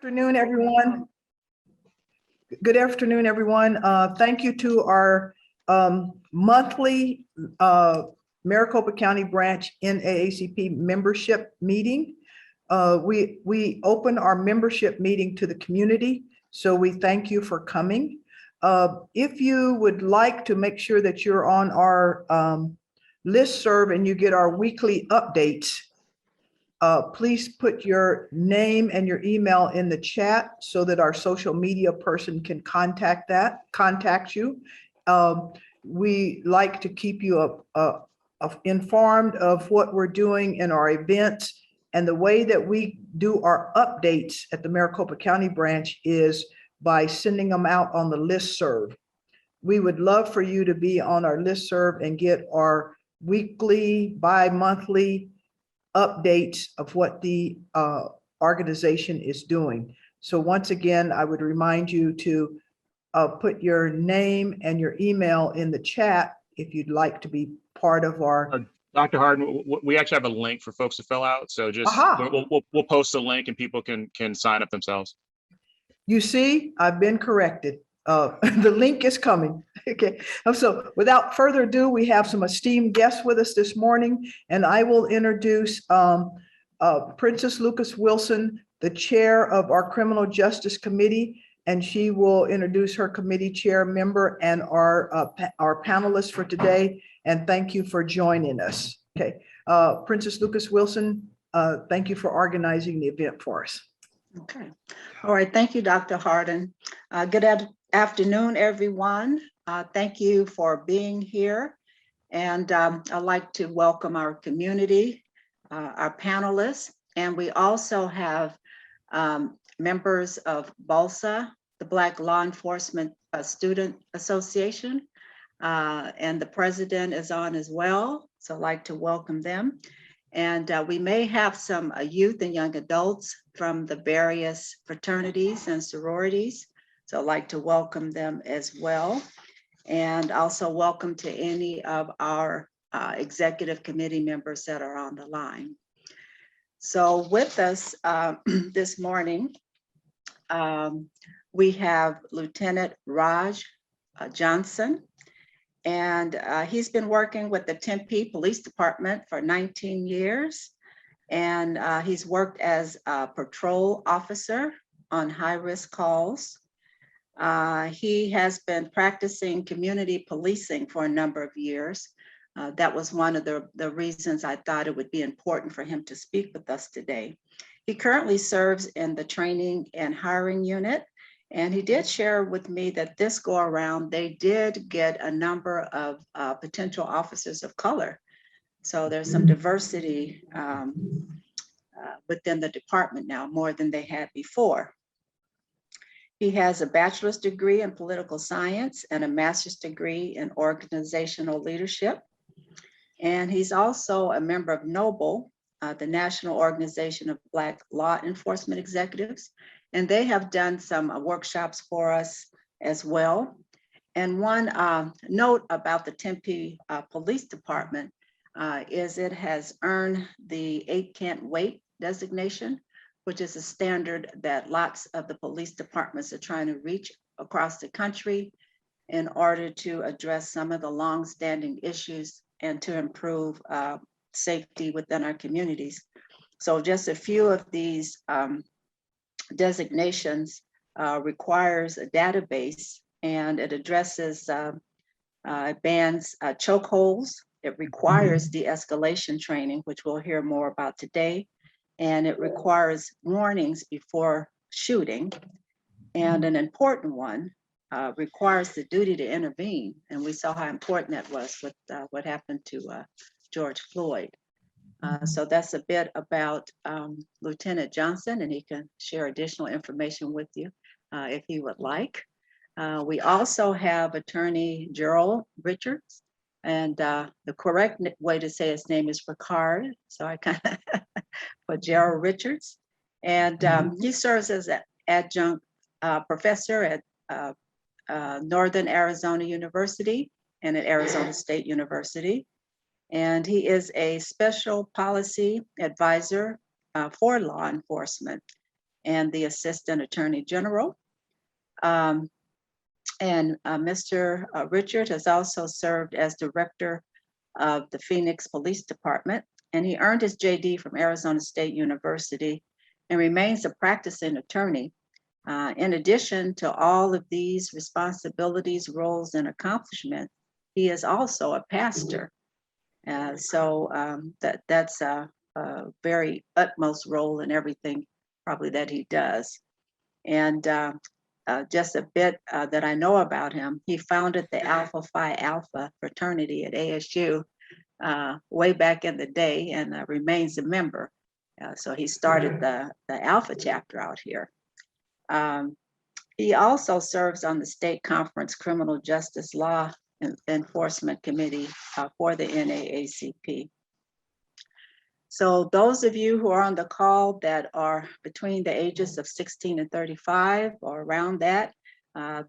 Afternoon, everyone. Good afternoon, everyone. Thank you to our monthly Maricopa County Branch NAACP membership meeting. We open our membership meeting to the community, so we thank you for coming. If you would like to make sure that you're on our listserv and you get our weekly updates, please put your name and your email in the chat so that our social media person can contact you. We like to keep you informed of what we're doing in our events, and the way that we do our updates at the Maricopa County Branch is by sending them out on the listserv. We would love for you to be on our listserv and get our weekly, bi-monthly updates of what the organization is doing. So once again, I would remind you to put your name and your email in the chat if you'd like to be part of our. Dr. Harden, we actually have a link for folks to fill out. So just we'll post the link and people can sign up themselves. You see, I've been corrected. The link is coming. Okay. So without further ado, we have some esteemed guests with us this morning, and I will introduce Princess Lucas Wilson, the chair of our Criminal Justice Committee, and she will introduce her committee chair member and our panelists for today. And thank you for joining us. Okay. Princess Lucas Wilson, thank you for organizing the event for us. Okay. All right. Thank you, Dr. Harden. Good afternoon, everyone. Thank you for being here. And I'd like to welcome our community, our panelists, and we also have members of BALSA, the Black Law Enforcement Student Association, and the president is on as well. So I'd like to welcome them. And we may have some youth and young adults from the various fraternities and sororities. So I'd like to welcome them as well. And also welcome to any of our executive committee members that are on the line. So with us this morning, we have Lieutenant Raj Johnson. And he's been working with the Tempe Police Department for 19 years. And he's worked as a patrol officer on high-risk calls. He has been practicing community policing for a number of years. That was one of the reasons I thought it would be important for him to speak with us today. He currently serves in the training and hiring unit. And he did share with me that this go around, they did get a number of potential officers of color. So there's some diversity within the department now, more than they had before. He has a bachelor's degree in political science and a master's degree in organizational leadership. And he's also a member of NOBLE, the National Organization of Black Law Enforcement Executives. And they have done some workshops for us as well. And one note about the Tempe Police Department is it has earned the 8 Can't Wait designation, which is a standard that lots of the police departments are trying to reach across the country in order to address some of the longstanding issues and to improve safety within our communities. So just a few of these designations requires a database, and it addresses bans chokeholds. It requires de-escalation training, which we'll hear more about today. And it requires warnings before shooting. And an important one requires the duty to intervene. And we saw how important that was with what happened to George Floyd. So that's a bit about Lieutenant Johnson, and he can share additional information with you if he would like. We also have Attorney Gerald Richards, and the correct way to say his name is Ricard, so I kind of put Gerald Richards. And he serves as an adjunct professor at Northern Arizona University and at Arizona State University. And he is a special policy advisor for law enforcement. and the Assistant Attorney General. Mr. Richard has also served as Director of the Phoenix Police Department, and he earned his JD from Arizona State University and remains a practicing attorney. In addition to all of these responsibilities, roles, and accomplishments, he is also a pastor. That's a very utmost role in everything probably that he does. And just a bit that I know about him, he founded the Alpha Phi Alpha fraternity at ASU way back in the day, and remains a member. So he started the Alpha chapter out here. He also serves on the State Conference Criminal Justice Law Enforcement Committee for the NAACP. So those of you who are on the call that are between the ages of 16 and 35 or around that,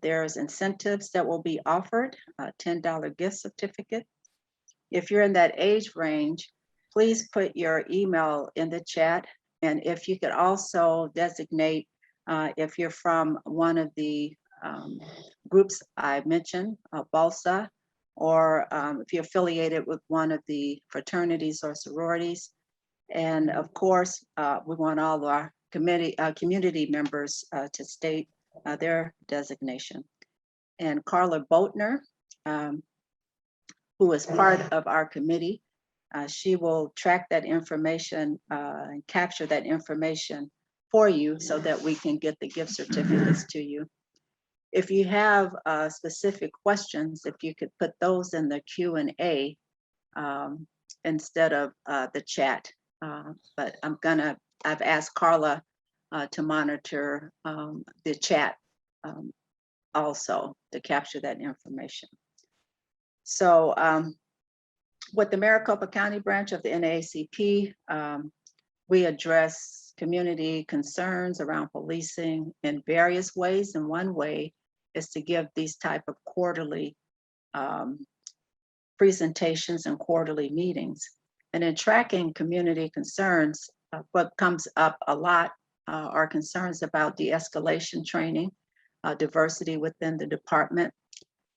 there's incentives that will be offered, a $10 gift certificate. If you're in that age range, please put your email in the chat. And if you could also designate if you're from one of the groups I mentioned, BALSA, or if you're affiliated with one of the fraternities or sororities. And of course, we want all of our community members to state their designation. And Carla Boatner, who is part of our committee, she will track that information and capture that information for you so that we can get the gift certificates to you. If you have specific questions, if you could put those in the Q&A instead of the chat. But I've asked Carla to monitor the chat also to capture that information. So with the Maricopa County branch of the NAACP, we address community concerns around policing in various ways. And one way is to give these type of quarterly presentations and quarterly meetings. And in tracking community concerns, what comes up a lot are concerns about de-escalation training, diversity within the department,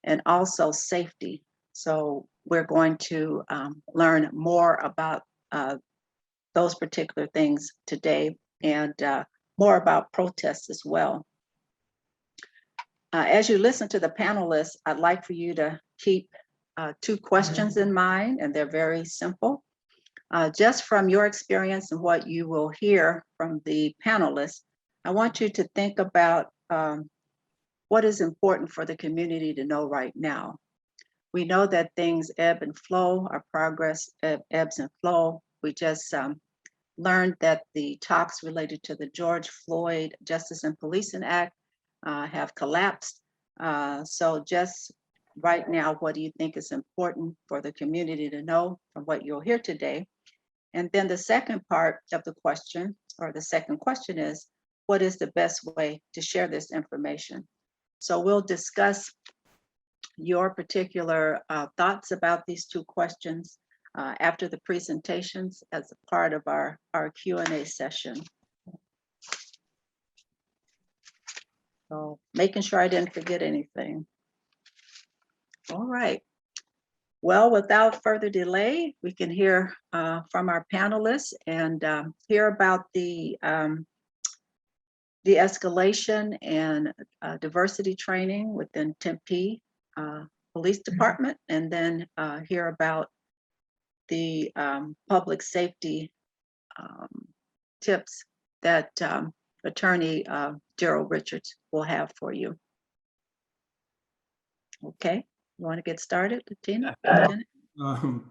and also safety. So we're going to learn more about those particular things today, and more about protests as well. As you listen to the panelists, I'd like for you to keep 2 questions in mind, and they're very simple. Just from your experience and what you will hear from the panelists, I want you to think about what is important for the community to know right now. We know that things ebb and flow, our progress ebbs and flow. We just learned that the talks related to the George Floyd Justice and Policing Act have collapsed. So just right now, what do you think is important for the community to know from what you'll hear today? And then the second part of the question, or the second question is, what is the best way to share this information? So we'll discuss your particular thoughts about these 2 questions after the presentations as a part of our Q&A session. So making sure I didn't forget anything. All right. Well, without further delay, we can hear from our panelists and hear about the de-escalation and diversity training within Tempe Police Department, and then hear about the public safety tips that Attorney Gerald Richards will have for you. Okay, you want to get started, Tina?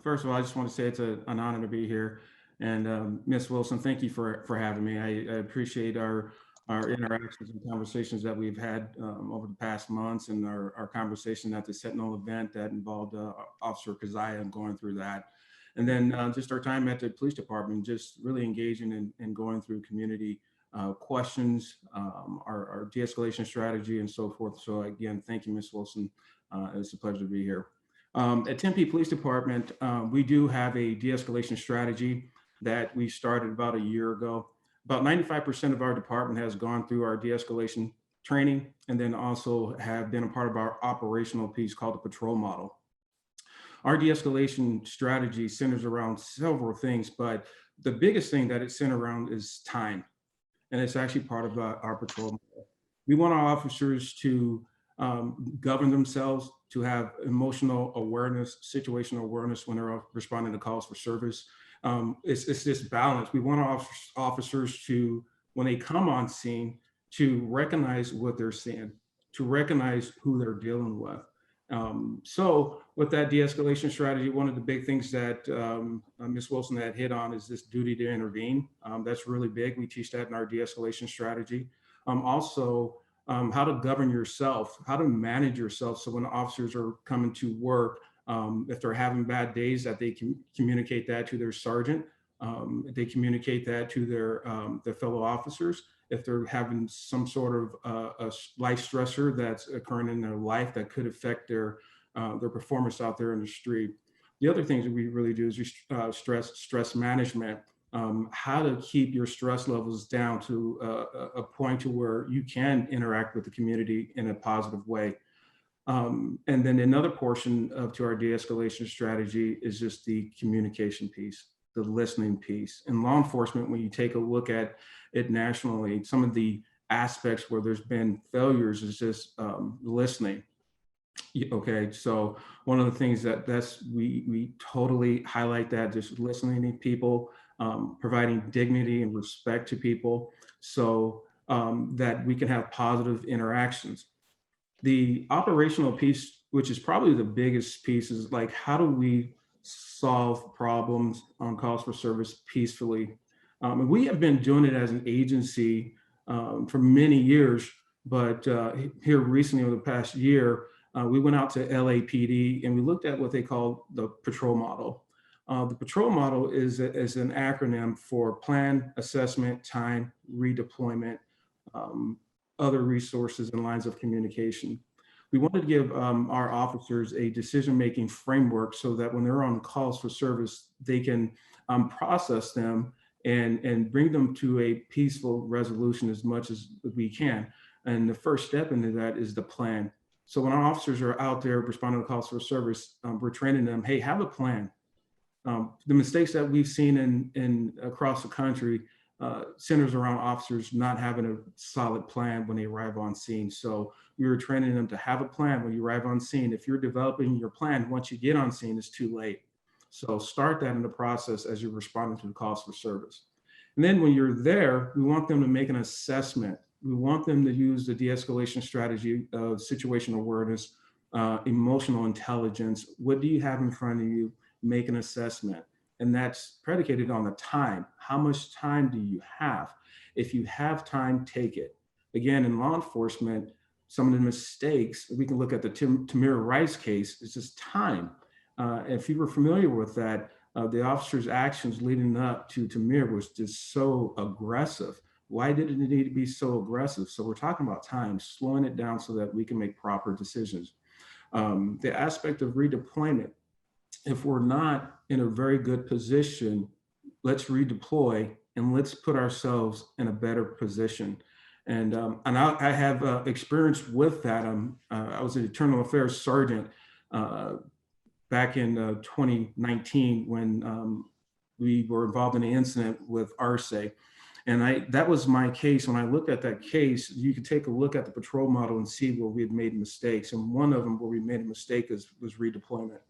First of all, I just want to say it's an honor to be here. And Ms. Wilson, thank you for having me. I appreciate our interactions and conversations that we've had over the past months, and our conversation at the Sentinel event that involved Officer Kazaya and going through that. And then just our time at the police department, just really engaging and going through community questions, our de-escalation strategy and so forth. So again, thank you, Ms. Wilson. It's a pleasure to be here. At Tempe Police Department, we do have a de-escalation strategy that we started about a year ago. About 95% of our department has gone through our de-escalation training, and then also have been a part of our operational piece called the patrol model. Our de-escalation strategy centers around several things, but the biggest thing that it's centered around is time. And it's actually part of our patrol model. We want our officers to govern themselves, to have emotional awareness, situational awareness when they're responding to calls for service. It's this balance. We want our officers to, when they come on scene, to recognize what they're seeing, to recognize who they're dealing with. So with that de-escalation strategy, one of the big things that Ms. Wilson had hit on is this duty to intervene. That's really big. We teach that in our de-escalation strategy. Also, how to govern yourself, how to manage yourself. So when officers are coming to work, if they're having bad days, that they can communicate that to their sergeant. They communicate that to their fellow officers. If they're having some sort of a life stressor that's occurring in their life that could affect their performance out there in the street. The other things that we really do is stress management. How to keep your stress levels down to a point to where you can interact with the community in a positive way. And then another portion to our de-escalation strategy is just the communication piece, the listening piece. In law enforcement, when you take a look at it nationally, some of the aspects where there's been failures is just listening. Okay, so one of the things we totally highlight that, just listening to people, providing dignity and respect to people, so that we can have positive interactions. The operational piece, which is probably the biggest piece, is like, how do we solve problems on calls for service peacefully? And we have been doing it as an agency for many years, but here recently over the past year, we went out to LAPD and we looked at what they call the patrol model. The patrol model is an acronym for plan, assessment, time, redeployment, other resources and lines of communication. We wanted to give our officers a decision-making framework so that when they're on calls for service, they can process them and bring them to a peaceful resolution as much as we can. And the first step into that is the plan. So when our officers are out there responding to calls for service, we're training them, hey, have a plan. The mistakes that we've seen in across the country centers around officers not having a solid plan when they arrive on scene. So we were training them to have a plan when you arrive on scene. If you're developing your plan, once you get on scene, it's too late. So start that in the process as you're responding to the calls for service. And then when you're there, we want them to make an assessment. We want them to use the de-escalation strategy of situational awareness, emotional intelligence. What do you have in front of you? Make an assessment. And that's predicated on the time. How much time do you have? If you have time, take it. Again, in law enforcement, some of the mistakes, we can look at the Tamir Rice case, it's just time. If you were familiar with that, the officer's actions leading up to Tamir was just so aggressive. Why did it need to be so aggressive? So we're talking about time, slowing it down so that we can make proper decisions. The aspect of redeployment, if we're not in a very good position, let's redeploy and let's put ourselves in a better position. And I have experience with that. I was an internal affairs sergeant back in 2019 when we were involved in an incident with Arce. And that was my case. When I looked at that case, you could take a look at the patrol model and see where we had made mistakes. And one of them where we made a mistake was redeployment.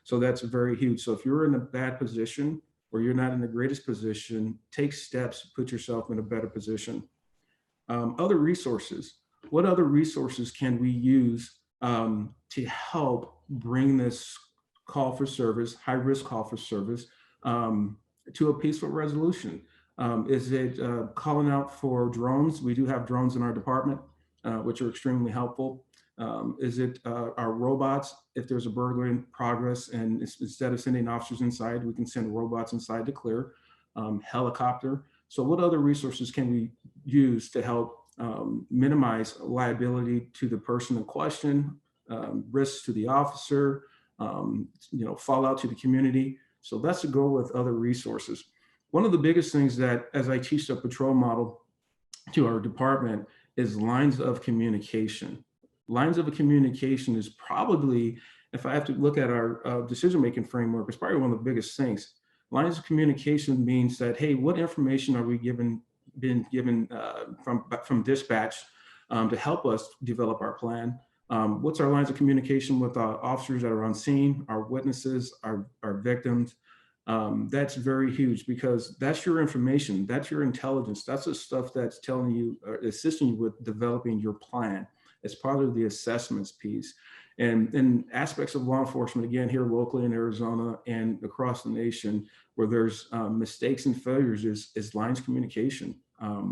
So that's very huge. So if you're in a bad position or you're not in the greatest position, take steps, put yourself in a better position. Other resources. What other resources can we use to help bring this call for service, high risk call for service, to a peaceful resolution? Is it calling out for drones? We do have drones in our department, which are extremely helpful. Is it our robots? If there's a burglary in progress and instead of sending officers inside, we can send robots inside to clear. Helicopter. So what other resources can we use to help minimize liability to the person in question, risks to the officer, fallout to the community? So that's the goal with other resources. one of the biggest things that, as I teach the patrol model to our department, is lines of communication. Lines of communication is probably, if I have to look at our decision-making framework, it's probably one of the biggest things. Lines of communication means that, hey, what information are we been given from dispatch to help us develop our plan? What's our lines of communication with our officers that are on scene, our witnesses, our victims? That's very huge, because that's your information, that's your intelligence, that's the stuff that's telling you or assisting you with developing your plan. It's part of the assessments piece. And in aspects of law enforcement, again, here locally in Arizona and across the nation, where there's mistakes and failures, is lines of communication.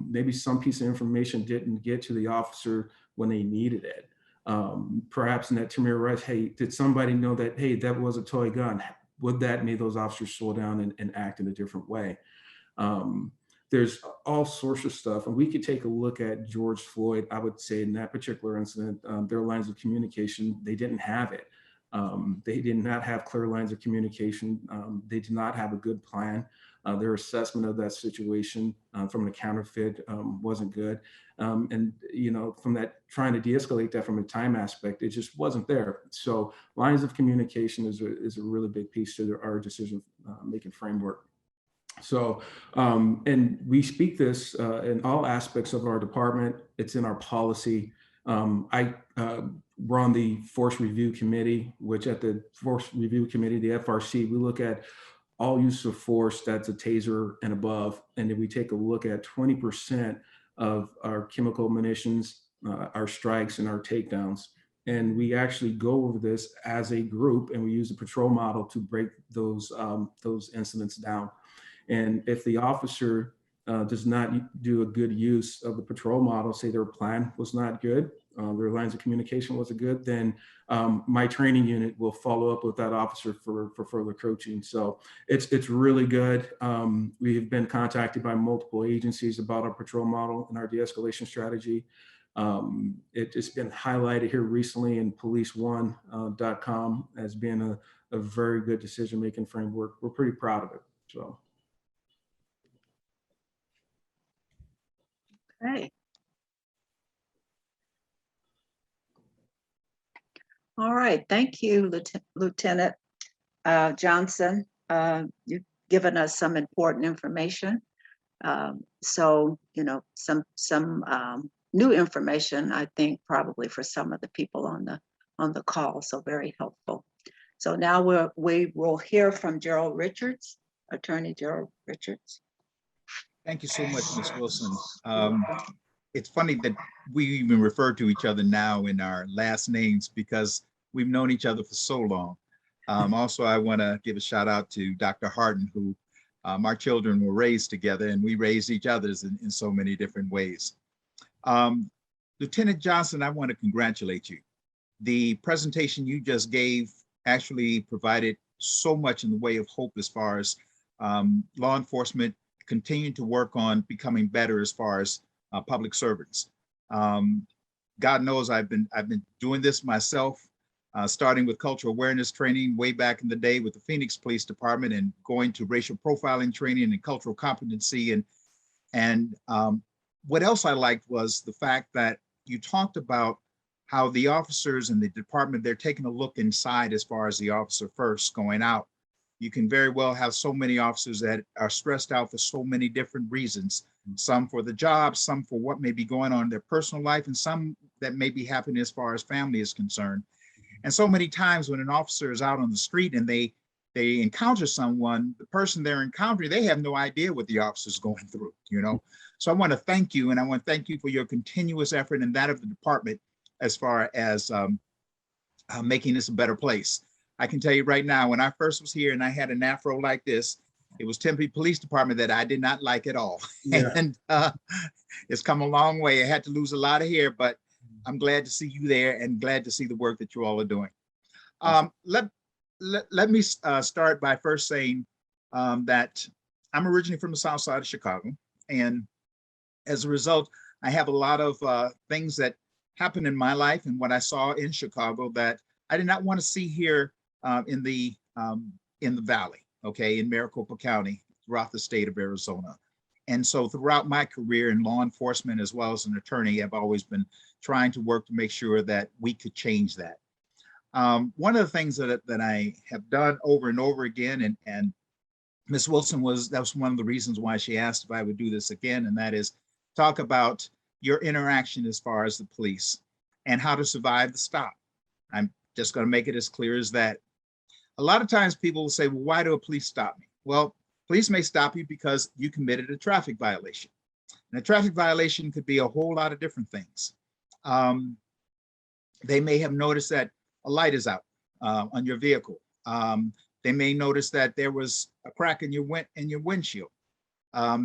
Maybe some piece of information didn't get to the officer when they needed it. Perhaps in that Tamir Rice, hey, did somebody know that, hey, that was a toy gun? Would that make those officers slow down and act in a different way? There's all sorts of stuff, and we could take a look at George Floyd. I would say in that particular incident, their lines of communication, they didn't have it. They did not have clear lines of communication. They did not have a good plan. Their assessment of that situation from the counterfeit wasn't good. And, you know, from that, trying to de-escalate that from a time aspect, it just wasn't there. So lines of communication is a really big piece to our decision making framework. So, and we speak this in all aspects of our department. It's in our policy. We're on the Force Review Committee, which at the Force Review Committee, the FRC, we look at all use of force that's a taser and above. And then we take a look at 20% of our chemical munitions, our strikes and our takedowns. And we actually go over this as a group, and we use the patrol model to break those incidents down. And if the officer does not do a good use of the patrol model, say their plan was not good, their lines of communication wasn't good, then my training unit will follow up with that officer for further coaching. So it's really good. We have been contacted by multiple agencies about our patrol model and our de-escalation strategy. It's been highlighted here recently in policeone.com as being a very good decision-making framework. We're pretty proud of it. So. Okay. All right, thank you, Lieutenant Johnson. You've given us some important information. So, you know, some new information, I think, probably for some of the people on the call. So very helpful. So now we will hear from Gerald Richards, Attorney Gerald Richards. Thank you so much, Ms. Wilson. It's funny that we even refer to each other now in our last names because we've known each other for so long. Also, I want to give a shout out to Dr. Harden, who our children were raised together, and we raised each other's in so many different ways. Lieutenant Johnson, I want to congratulate you. The presentation you just gave actually provided so much in the way of hope as far as law enforcement continue to work on becoming better as far as public servants. God knows I've been doing this myself, starting with cultural awareness training way back in the day with the Phoenix Police Department, and going to racial profiling training and cultural competency. And what else I liked was the fact that you talked about how the officers in the department, they're taking a look inside as far as the officer first going out. You can very well have so many officers that are stressed out for so many different reasons, some for the job, some for what may be going on in their personal life, and some that may be happening as far as family is concerned. And so many times when an officer is out on the street and they encounter someone, the person they're encountering, they have no idea what the officer's going through, you know? So I want to thank you, and I want to thank you for your continuous effort and that of the department as far as making this a better place. I can tell you right now, when I first was here and I had an afro like this, it was Tempe Police Department that I did not like at all. Yeah. And it's come a long way. I had to lose a lot of hair, but I'm glad to see you there and glad to see the work that you all are doing. Let me start by first saying that I'm originally from the South Side of Chicago. And as a result, I have a lot of things that happened in my life and what I saw in Chicago that I did not want to see here in the valley, okay, in Maricopa County, throughout the state of Arizona. And so throughout my career in law enforcement, as well as an attorney, I've always been trying to work to make sure that we could change that. One of the things that I have done over and over again, and Ms. Wilson that was one of the reasons why she asked if I would do this again, and that is talk about your interaction as far as the police and how to survive the stop. I'm just going to make it as clear as that. A lot of times people will say, well, why do a police stop me? Well, police may stop you because you committed a traffic violation. And a traffic violation could be a whole lot of different things. They may have noticed that a light is out on your vehicle. They may notice that there was a crack in your windshield.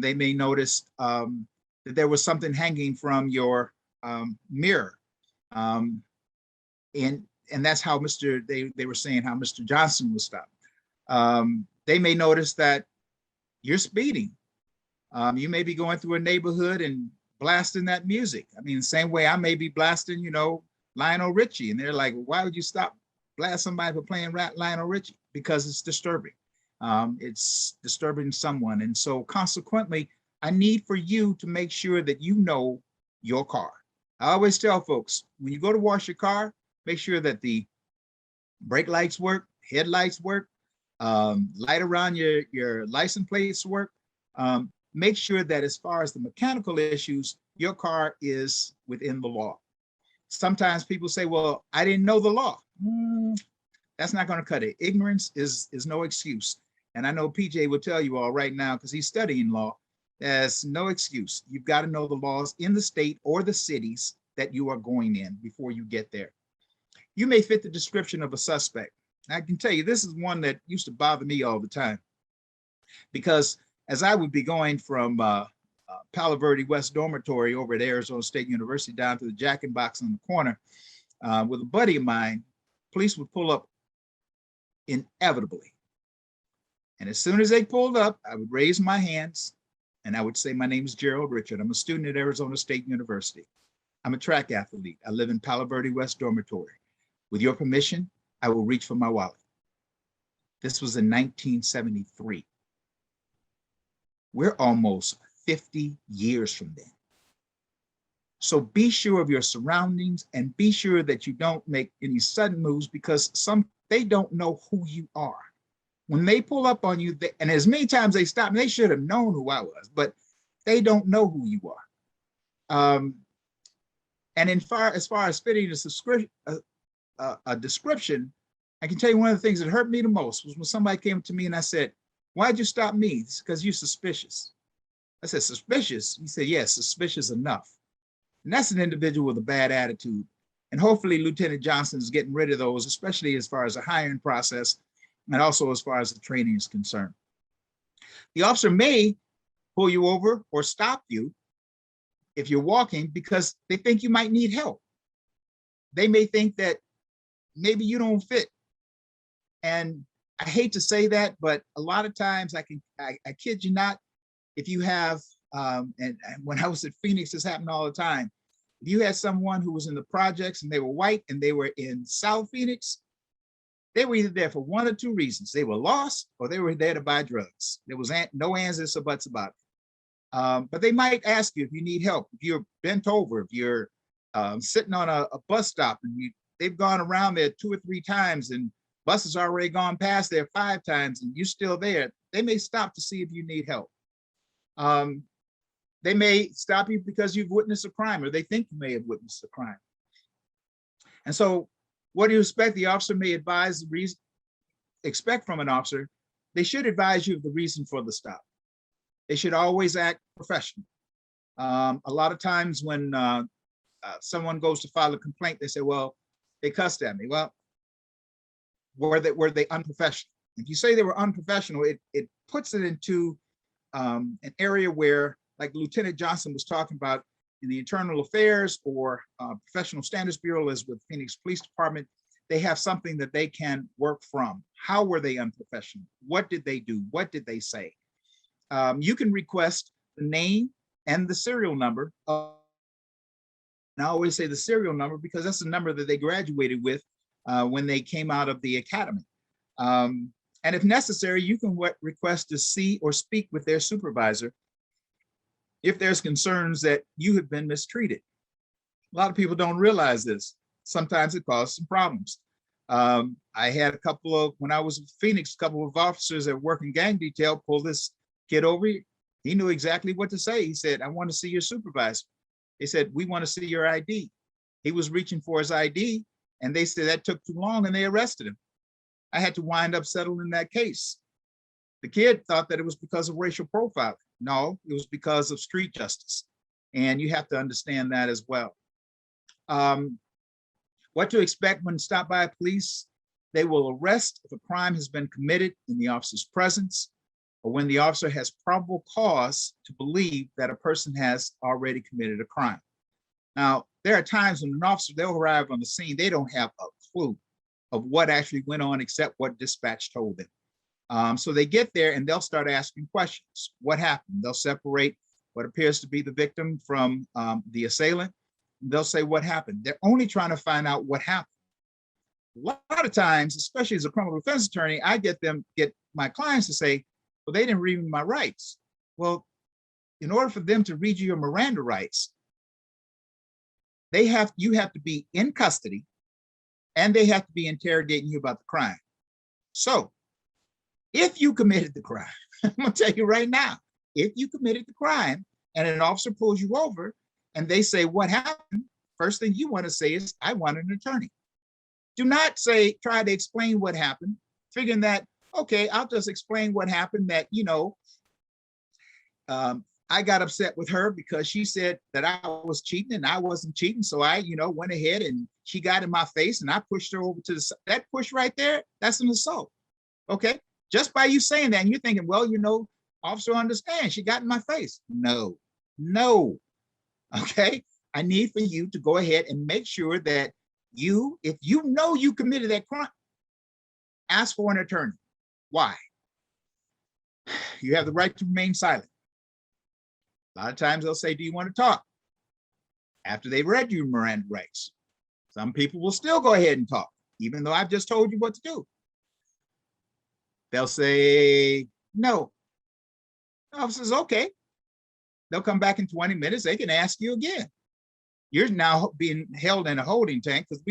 They may notice that there was something hanging from your mirror. And that's how they were saying how Mr. Johnson was stopped. They may notice that you're speeding. You may be going through a neighborhood and blasting that music. I mean, the same way I may be blasting, you know, Lionel Richie, and they're like, well, why would you blast somebody for playing Lionel Richie? Because it's disturbing. It's disturbing someone. And so consequently, I need for you to make sure that you know your car. I always tell folks, when you go to wash your car, make sure that the brake lights work, headlights work, light around your license plates work. Make sure that as far as the mechanical issues, your car is within the law. Sometimes people say, well, I didn't know the law. That's not going to cut it. Ignorance is no excuse. And I know PJ will tell you all right now, because he's studying law, there's no excuse. You've got to know the laws in the state or the cities that you are going in before you get there. You may fit the description of a suspect. I can tell you, this is one that used to bother me all the time, because as I would be going from Palo Verde West Dormitory over at Arizona State University down to the Jack in Box on the corner with a buddy of mine, police would pull up inevitably. And as soon as they pulled up, I would raise my hands and I would say, my name is Gerald Richard. I'm a student at Arizona State University. I'm a track athlete. I live in Palo Verde West Dormitory. With your permission, I will reach for my wallet. This was in 1973. We're almost 50 years from then. So be sure of your surroundings and be sure that you don't make any sudden moves, because they don't know who you are. When they pull up on you, and as many times they stop, they should have known who I was, but they don't know who you are. And as far as fitting a description, I can tell you one of the things that hurt me the most was when somebody came to me and I said, why'd you stop me? It's because you're suspicious. I said, suspicious? He said, yes, suspicious enough. And that's an individual with a bad attitude. And hopefully Lieutenant Johnson is getting rid of those, especially as far as the hiring process and also as far as the training is concerned. The officer may pull you over or stop you if you're walking because they think you might need help. They may think that maybe you don't fit. And I hate to say that, but a lot of times I kid you not, if you have, and when I was at Phoenix, this happened all the time. If you had someone who was in the projects and they were white and they were in South Phoenix, they were either there for one or two reasons. They were lost or they were there to buy drugs. There was no ands, ifs, or buts about it. But they might ask you if you need help, if you're bent over, if you're sitting on a bus stop and they've gone around there 2 or 3 times and bus has already gone past there 5 times and you're still there. They may stop to see if you need help. They may stop you because you've witnessed a crime or they think you may have witnessed a crime. And so what do you expect? The officer may advise the reason, expect from an officer, they should advise you of the reason for the stop. They should always act professional. A lot of times when someone goes to file a complaint, they say, well, they cussed at me. Well, were they unprofessional? If you say they were unprofessional, it puts it into an area where, like Lieutenant Johnson was talking about in the Internal Affairs or Professional Standards Bureau, as with Phoenix Police Department, they have something that they can work from. How were they unprofessional? What did they do? What did they say? You can request the name and the serial number. And I always say the serial number because that's the number that they graduated with when they came out of the academy. And if necessary, you can request to see or speak with their supervisor if there's concerns that you have been mistreated. A lot of people don't realize this. Sometimes it causes some problems. I had a couple of, when I was in Phoenix, a couple of officers that work in gang detail pull this kid over. He knew exactly what to say. He said, I want to see your supervisor. They said, we want to see your ID. He was reaching for his ID, and they said that took too long, and they arrested him. I had to wind up settling that case. The kid thought that it was because of racial profiling. No, it was because of street justice. And you have to understand that as well. What to expect when stopped by police? They will arrest if a crime has been committed in the officer's presence, or when the officer has probable cause to believe that a person has already committed a crime. Now, there are times when an officer, they'll arrive on the scene, they don't have a clue of what actually went on except what dispatch told them. So they get there and they'll start asking questions. What happened? They'll separate what appears to be the victim from the assailant. They'll say what happened. They're only trying to find out what happened. A lot of times, especially as a criminal defense attorney, I get my clients to say, well, they didn't read me my rights. Well, in order for them to read you your Miranda rights, you have to be in custody and they have to be interrogating you about the crime. So if you committed the crime, I'm gonna tell you right now, if you committed the crime and an officer pulls you over and they say, what happened? First thing you want to say is, I want an attorney. Do not try to explain what happened, figuring that, okay, I'll just explain what happened, that, I got upset with her because she said that I was cheating and I wasn't cheating. So I, went ahead and she got in my face and I pushed her over to the side. That push right there, that's an assault. Okay. Just by you saying that, and you're thinking, well, officer understands, she got in my face. No. Okay. I need for you to go ahead and make sure that if you know you committed that crime, ask for an attorney. Why? You have the right to remain silent. A lot of times they'll say, do you want to talk? After they've read your Miranda rights. Some people will still go ahead and talk, even though I've just told you what to do. They'll say, no. The officer's okay. They'll come back in 20 minutes. They can ask you again. You're now being held in a holding tank because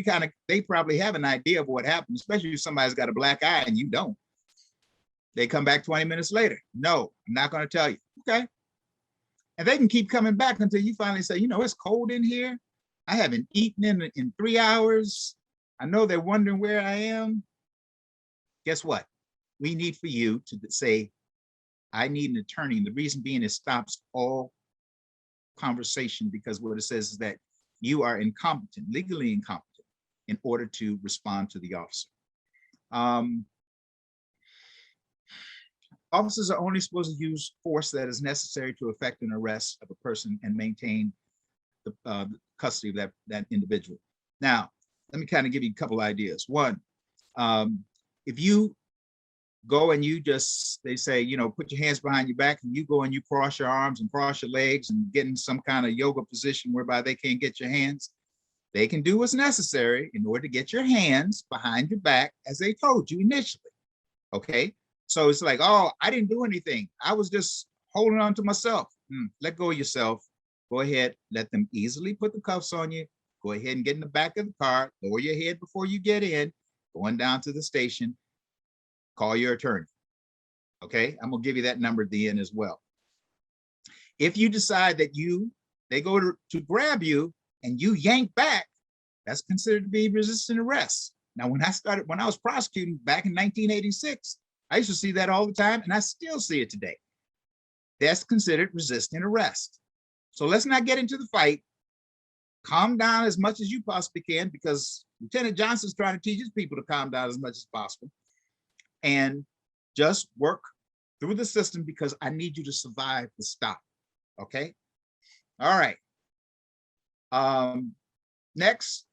they probably have an idea of what happened, especially if somebody's got a black eye and you don't. They come back 20 minutes later. No, I'm not going to tell you. Okay. And they can keep coming back until you finally say, it's cold in here. I haven't eaten in 3 hours. I know they're wondering where I am. Guess what? We need for you to say, I need an attorney. And the reason being, it stops all conversation, because what it says is that you are incompetent, legally incompetent, in order to respond to the officer. Officers are only supposed to use force that is necessary to effect an arrest of a person and maintain the custody of that individual. Now, let me kind of give you a couple ideas. One, if you go and they say, put your hands behind your back, and you go and you cross your arms and cross your legs and get in some kind of yoga position whereby they can't get your hands, they can do what's necessary in order to get your hands behind your back as they told you initially. Okay. So it's like, oh, I didn't do anything. I was just holding on to myself. Let go of yourself. Go ahead. Let them easily put the cuffs on you. Go ahead and get in the back of the car. Lower your head before you get in. Going down to the station. Call your attorney. Okay. I'm going to give you that number at the end as well. If you decide that they go to grab you and you yank back, that's considered to be resisting arrest. Now, when I was prosecuting back in 1986, I used to see that all the time, and I still see it today. That's considered resisting arrest. So let's not get into the fight. Calm down as much as you possibly can, because Lieutenant Johnson's trying to teach his people to calm down as much as possible. And just work through the system, because I need you to survive the stop. Okay? All right. Next,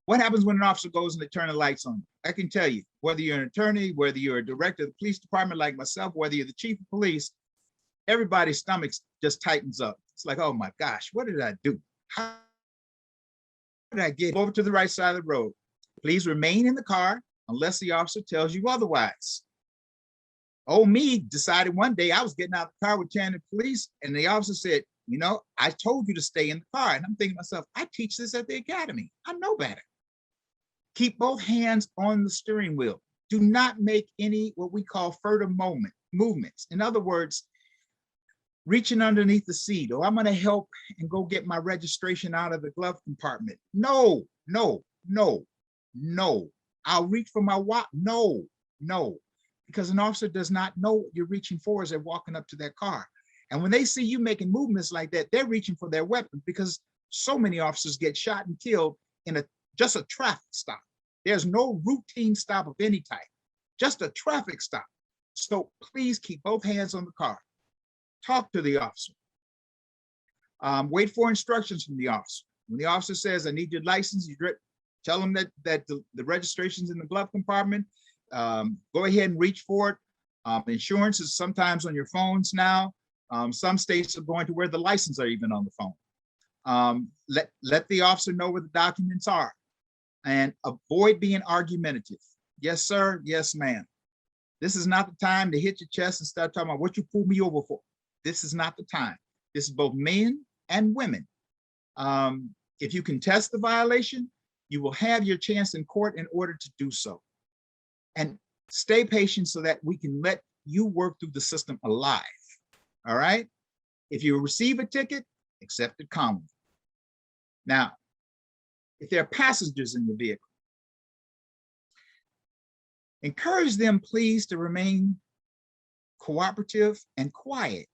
what happens when an officer goes and they turn the lights on? I can tell you, whether you're an attorney, whether you're a director of the police department like myself, whether you're the chief of police, everybody's stomach just tightens up. It's like, oh my gosh, what did I do? How did I get over to the right side of the road? Please remain in the car unless the officer tells you otherwise. Old me decided one day I was getting out of the car with Chandler Police, and the officer said, you know, I told you to stay in the car. And I'm thinking to myself, I teach this at the academy. I know better. Keep both hands on the steering wheel. Do not make any what we call furtive movements. In other words, reaching underneath the seat, or I'm going to help and go get my registration out of the glove compartment. No, no, no, no. I'll reach for my watch. No, no, because an officer does not know what you're reaching for as they're walking up to their car. And when they see you making movements like that, they're reaching for their weapon, because so many officers get shot and killed in just a traffic stop. There's no routine stop of any type, just a traffic stop. So please keep both hands on the car. Talk to the officer. Wait for instructions from the officer. When the officer says, I need your license, you tell them that the registration's in the glove compartment. Go ahead and reach for it. Insurance is sometimes on your phones now. Some states are going to where the license are even on the phone. Let the officer know where the documents are, and avoid being argumentative. Yes, sir. Yes, ma'am. This is not the time to hit your chest and start talking about what you pulled me over for. This is not the time. This is both men and women. If you contest the violation, you will have your chance in court in order to do so. And stay patient so that we can let you work through the system alive. All right? If you receive a ticket, accept it calmly. Now, if there are passengers in the vehicle, encourage them, please, to remain cooperative and quiet.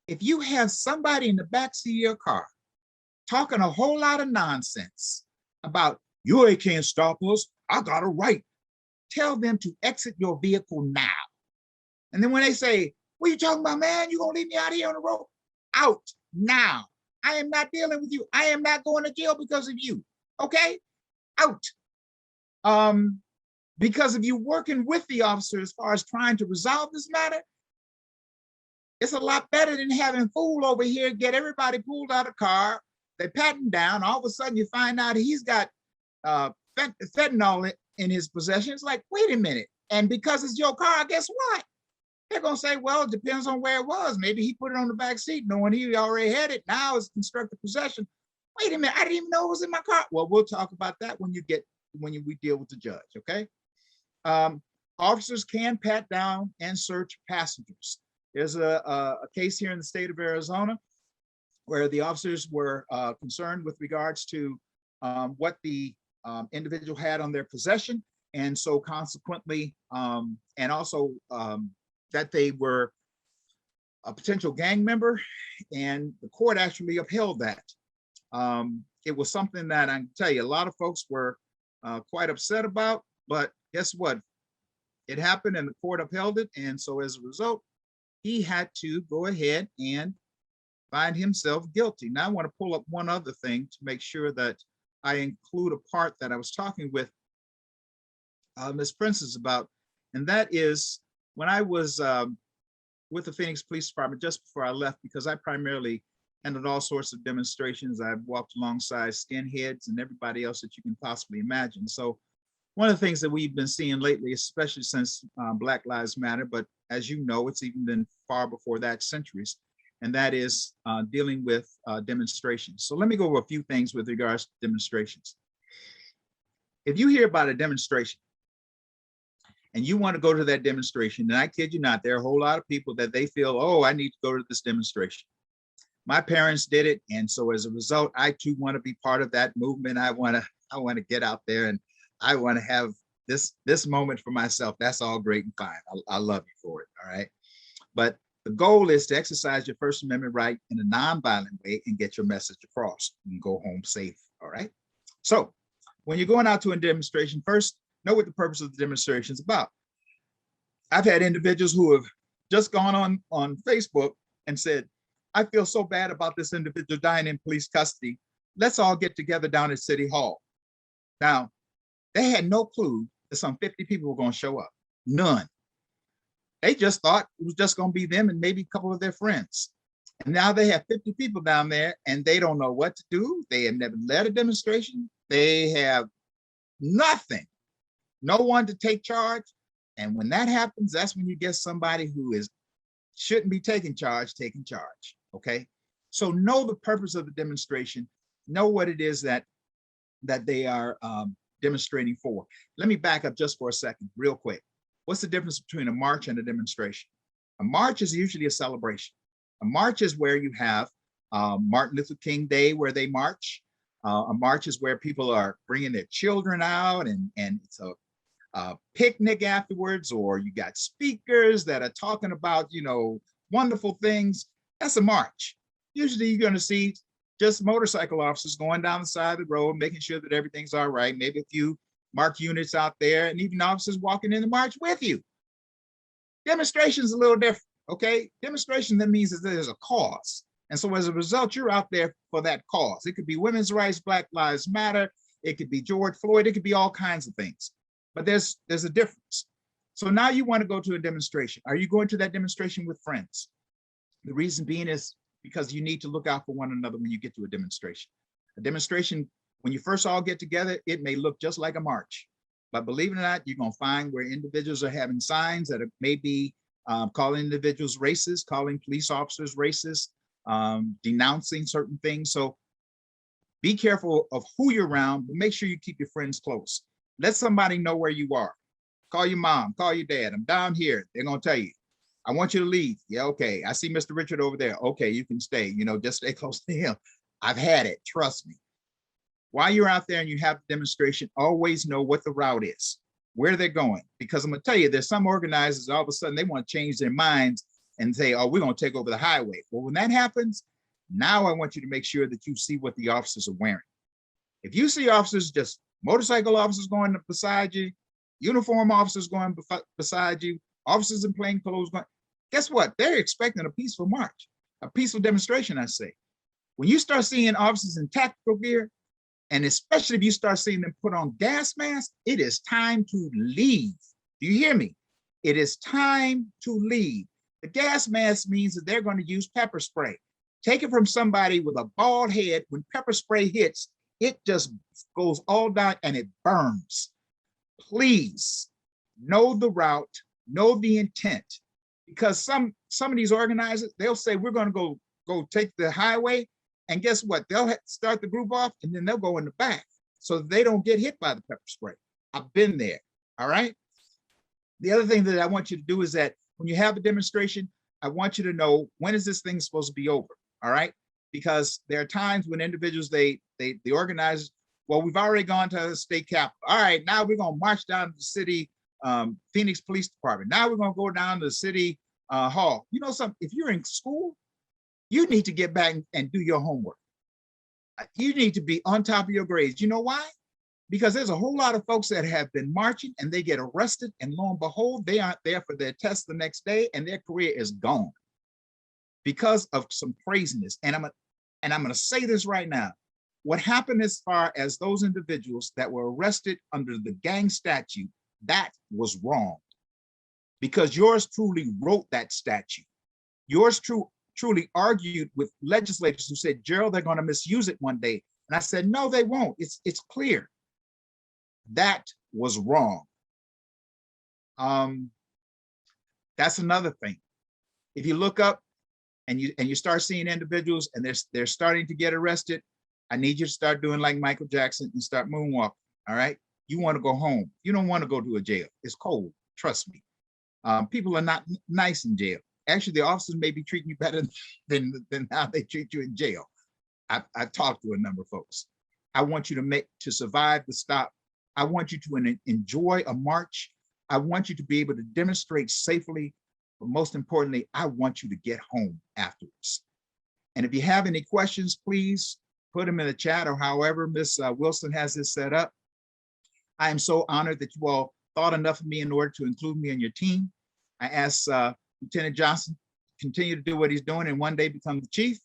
If you have somebody in the backseat of your car talking a whole lot of nonsense about, you can't stop us, I got a right, tell them to exit your vehicle now. And then when they say, what are you talking about, man? You gonna leave me out here on the road? Out now. I am not dealing with you. I am not going to jail because of you. Okay? Out. Because if you're working with the officer as far as trying to resolve this matter, it's a lot better than having fool over here get everybody pulled out of the car. They pat him down. All of a sudden, you find out he's got fentanyl in his possession. It's like, wait a minute. And because it's your car, guess what? They're going to say, well, it depends on where it was. Maybe he put it on the back seat knowing he already had it. Now it's constructive possession. Wait a minute. I didn't even know it was in my car. Well, we'll talk about that when we deal with the judge. Okay. Officers can pat down and search passengers. There's a case here in the state of Arizona where the officers were concerned with regards to what the individual had on their possession. And so consequently, and also that they were a potential gang member, and the court actually upheld that. It was something that I can tell you, a lot of folks were quite upset about, but guess what? It happened and the court upheld it. And so as a result, he had to go ahead and find himself guilty. Now I want to pull up one other thing to make sure that I include a part that I was talking with Ms. Princess about, and that is when I was with the Phoenix Police Department just before I left, because I primarily handled all sorts of demonstrations. I've walked alongside skinheads and everybody else that you can possibly imagine. So one of the things that we've been seeing lately, especially since Black Lives Matter, but as you know, it's even been far before that, centuries, and that is dealing with demonstrations. So let me go over a few things with regards to demonstrations. If you hear about a demonstration and you want to go to that demonstration, and I kid you not, there are a whole lot of people that they feel, oh, I need to go to this demonstration. My parents did it, and so as a result, I too want to be part of that movement. I want to get out there, and I want to have this moment for myself. That's all great and fine. I love you for it. All right. But the goal is to exercise your First Amendment right in a nonviolent way and get your message across and go home safe. All right. So when you're going out to a demonstration, first know what the purpose of the demonstration is about. I've had individuals who have just gone on Facebook and said, I feel so bad about this individual dying in police custody. Let's all get together down at City Hall. Now, they had no clue that some 50 people were going to show up. None. They just thought it was just going to be them and maybe a couple of their friends. And now they have 50 people down there and they don't know what to do. They have never led a demonstration. They have nothing, no one to take charge. And when that happens, that's when you get somebody who shouldn't be taking charge, okay? So know the purpose of the demonstration, know what it is that they are demonstrating for. Let me back up just for a second, real quick. What's the difference between a march and a demonstration? A march is usually a celebration. A march is where you have Martin Luther King Day where they march. A march is where people are bringing their children out and it's a picnic afterwards, or you got speakers that are talking about, wonderful things. That's a march. Usually you're going to see just motorcycle officers going down the side of the road, making sure that everything's all right. Maybe a few marked units out there and even officers walking in the march with you. Demonstration is a little different, okay? Demonstration, that means that there's a cause. And so as a result, you're out there for that cause. It could be women's rights, Black Lives Matter. It could be George Floyd. It could be all kinds of things. But there's a difference. So now you want to go to a demonstration. Are you going to that demonstration with friends? The reason being is because you need to look out for one another when you get to a demonstration. A demonstration, when you first all get together, it may look just like a march. But believe it or not, you're going to find where individuals are having signs that may be calling individuals racist, calling police officers racist, denouncing certain things. So be careful of who you're around, but make sure you keep your friends close. Let somebody know where you are. Call your mom, call your dad. I'm down here. They're going to tell you, I want you to leave. Yeah, okay. I see Mr. Richard over there. Okay, you can stay. Just stay close to him. I've had it. Trust me. While you're out there and you have the demonstration, always know what the route is, where they're going. Because I'm going to tell you, there's some organizers, all of a sudden, they want to change their minds and say, oh, we're going to take over the highway. Well, when that happens, now I want you to make sure that you see what the officers are wearing. If you see officers, just motorcycle officers going beside you, uniform officers going beside you, officers in plain clothes going, guess what? They're expecting a peaceful march, a peaceful demonstration, I say. When you start seeing officers in tactical gear, and especially if you start seeing them put on gas masks, it is time to leave. Do you hear me? It is time to leave. The gas mask means that they're going to use pepper spray. Take it from somebody with a bald head. When pepper spray hits, it just goes all down and it burns. Please know the route, know the intent, because some of these organizers, they'll say, we're going to go take the highway. And guess what? They'll start the group off and then they'll go in the back so they don't get hit by the pepper spray. I've been there. All right. The other thing that I want you to do is that when you have a demonstration, I want you to know, when is this thing supposed to be over? All right. Because there are times when individuals, the organizers, well, we've already gone to the state capitol. All right, now we're going to march down to the city, Phoenix Police Department. Now we're going to go down to the city hall. You know something, if you're in school, you need to get back and do your homework. You need to be on top of your grades. You know why? Because there's a whole lot of folks that have been marching and they get arrested, and lo and behold, they aren't there for their test the next day and their career is gone because of some craziness. And I'm going to say this right now. What happened as far as those individuals that were arrested under the gang statute, that was wrong, because yours truly wrote that statute. Yours truly argued with legislators who said, Gerald, they're going to misuse it one day. And I said, no, they won't. It's clear. That was wrong. That's another thing. If you look up and you start seeing individuals and they're starting to get arrested, I need you to start doing like Michael Jackson and start moonwalking. All right. You want to go home. You don't want to go to a jail. It's cold. Trust me. People are not nice in jail. Actually, the officers may be treating you better than how they treat you in jail. I've talked to a number of folks. I want you to survive the stop. I want you to enjoy a march. I want you to be able to demonstrate safely. But most importantly, I want you to get home afterwards. And if you have any questions, please put them in the chat, or however Ms. Wilson has this set up. I am so honored that you all thought enough of me in order to include me on your team. I ask Lieutenant Johnson to continue to do what he's doing and one day become the chief.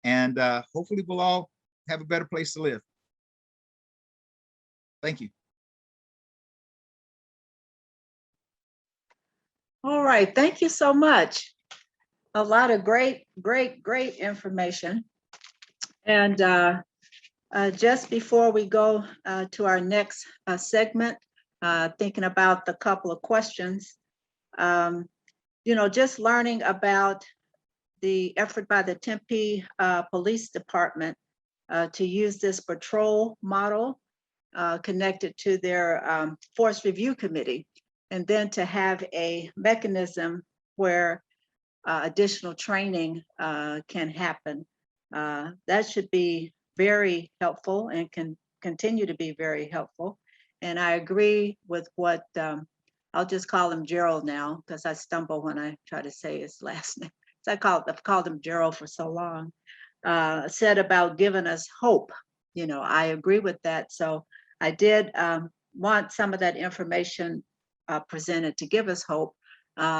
And hopefully we'll all have a better place to live. Thank you. All right, thank you so much. A lot of great information. And just before we go to our next segment, thinking about the couple of questions Just learning about the effort by the Tempe Police Department to use this patrol model connected to their Force Review Committee, and then to have a mechanism where additional training can happen. That should be very helpful and can continue to be very helpful. And I agree with what, I'll just call him Gerald now, because I stumble when I try to say his last name. So I've called him Gerald for so long, said about giving us hope. I agree with that. So I did want some of that information presented to give us hope,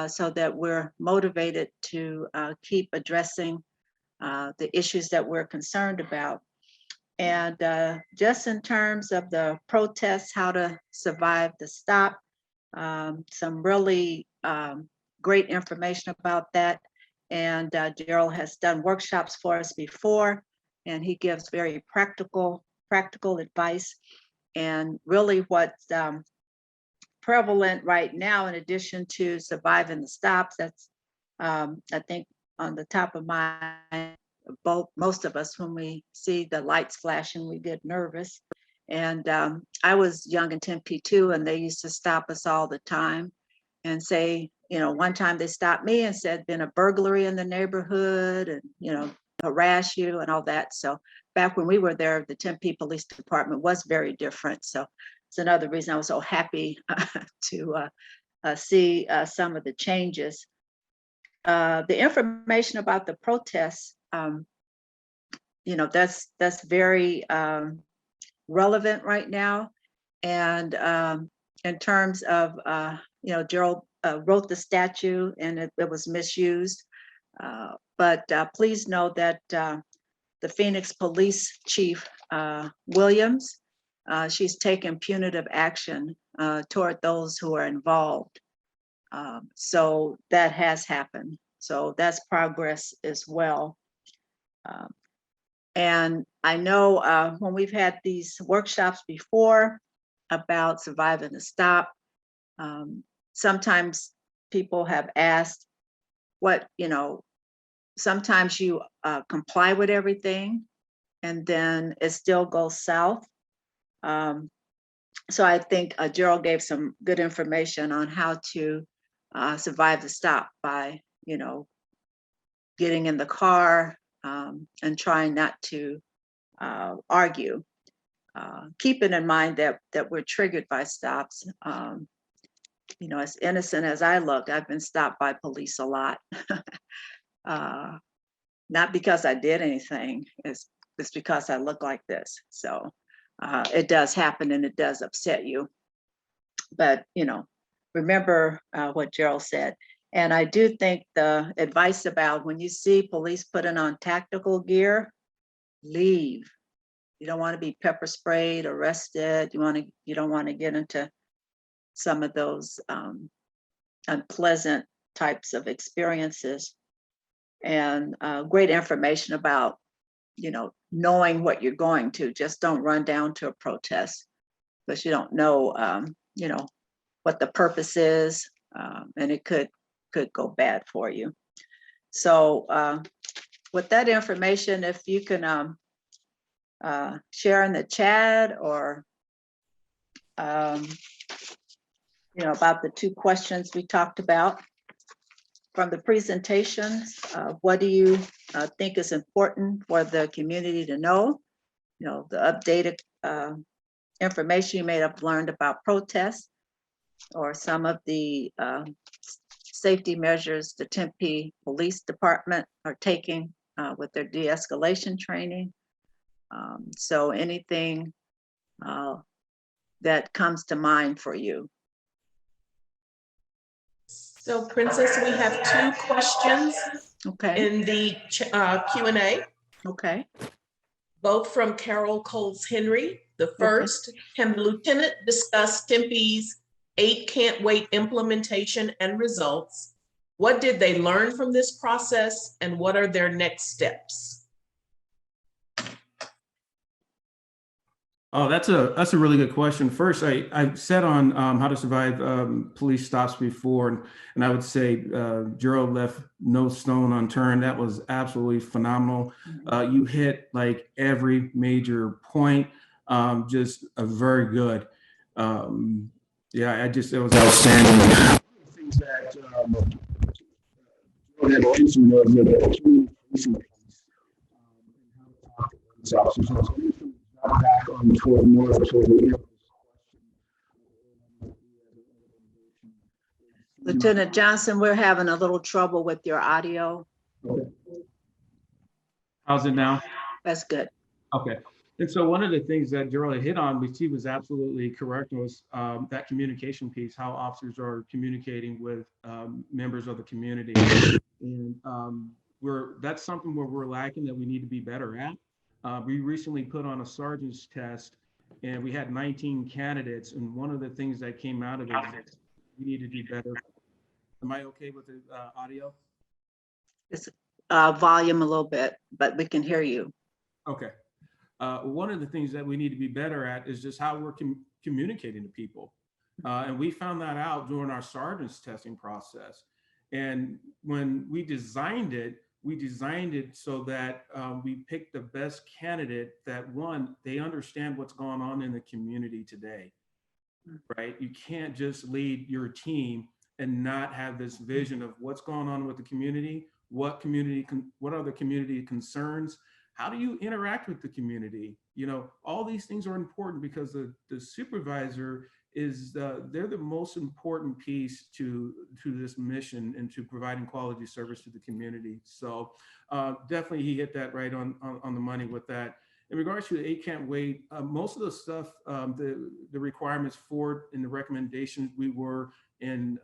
so that we're motivated to keep addressing the issues that we're concerned about. And just in terms of the protests, how to survive the stop, some really great information about that. And Gerald has done workshops for us before, and he gives very practical advice. And really what's prevalent right now, in addition to surviving the stops, that's I think on the top of mind, most of us, when we see the lights flashing, we get nervous. And I was young in Tempe too, and they used to stop us all the time and say, one time they stopped me and said, been a burglary in the neighborhood, and, harass you and all that. So back when we were there, the Tempe Police Department was very different. So it's another reason I was so happy to see some of the changes. The information about the protests, that's very relevant right now. And in terms of, Gerald wrote the statute and it was misused. But please know that the Phoenix Police Chief Williams, she's taken punitive action toward those who are involved. So that has happened. So that's progress as well. And I know when we've had these workshops before about surviving the stop, sometimes people have asked what, sometimes you comply with everything and then it still goes south. So I think Gerald gave some good information on how to survive the stop by, getting in the car and trying not to argue. Keeping in mind that we're triggered by stops. As innocent as I look, I've been stopped by police a lot. Not because I did anything, it's because I look like this. So it does happen and it does upset you. But, remember what Gerald said. And I do think the advice about when you see police putting on tactical gear, leave. You don't want to be pepper sprayed, arrested. You don't want to get into some of those unpleasant types of experiences. And great information about, knowing what you're going to. Just don't run down to a protest because you don't know, what the purpose is, and it could go bad for you. So with that information, if you can share in the chat or, about the two questions we talked about from the presentations, what do you think is important for the community to know? The updated information you may have learned about protests or some of the safety measures the Tempe Police Department are taking with their de-escalation training. So anything that comes to mind for you. So Princess, we have two questions in the Q&A. Okay. Both from Carol Coles Henry. The first, can the lieutenant discuss Tempe's 8 Can't Wait implementation and results? What did they learn from this process and what are their next steps? Oh, that's a really good question. First, I said on how to survive police stops before, and I would say Gerald left no stone unturned. That was absolutely phenomenal. You hit like every major point, just a very good. Yeah, it was outstanding. One of the things that Gerald had mentioned was the communication piece, and how to talk to police officers. Back on toward more toward the Lieutenant Johnson, we're having a little trouble with your audio. Okay. How's it now? That's good. Okay. And so one of the things that Gerald hit on, which he was absolutely correct, was that communication piece, how officers are communicating with members of the community. And that's something where we're lacking, that we need to be better at. We recently put on a sergeant's test, and we had 19 candidates. And one of the things that came out of it is we need to do better. Am I okay with the audio? It's volume a little bit, but we can hear you. Okay. One of the things that we need to be better at is just how we're communicating to people. And we found that out during our sergeant's testing process. And when we designed it so that we picked the best candidate that, one, they understand what's going on in the community today, right? You can't just lead your team and not have this vision of what's going on with the community, what are the community concerns, how do you interact with the community? You know, all these things are important because the supervisor is they're the most important piece to this mission and to providing quality service to the community. So definitely he hit that right on the money with that. In regards to the 8 can't wait, most of the stuff, the requirements for it and the recommendations we were in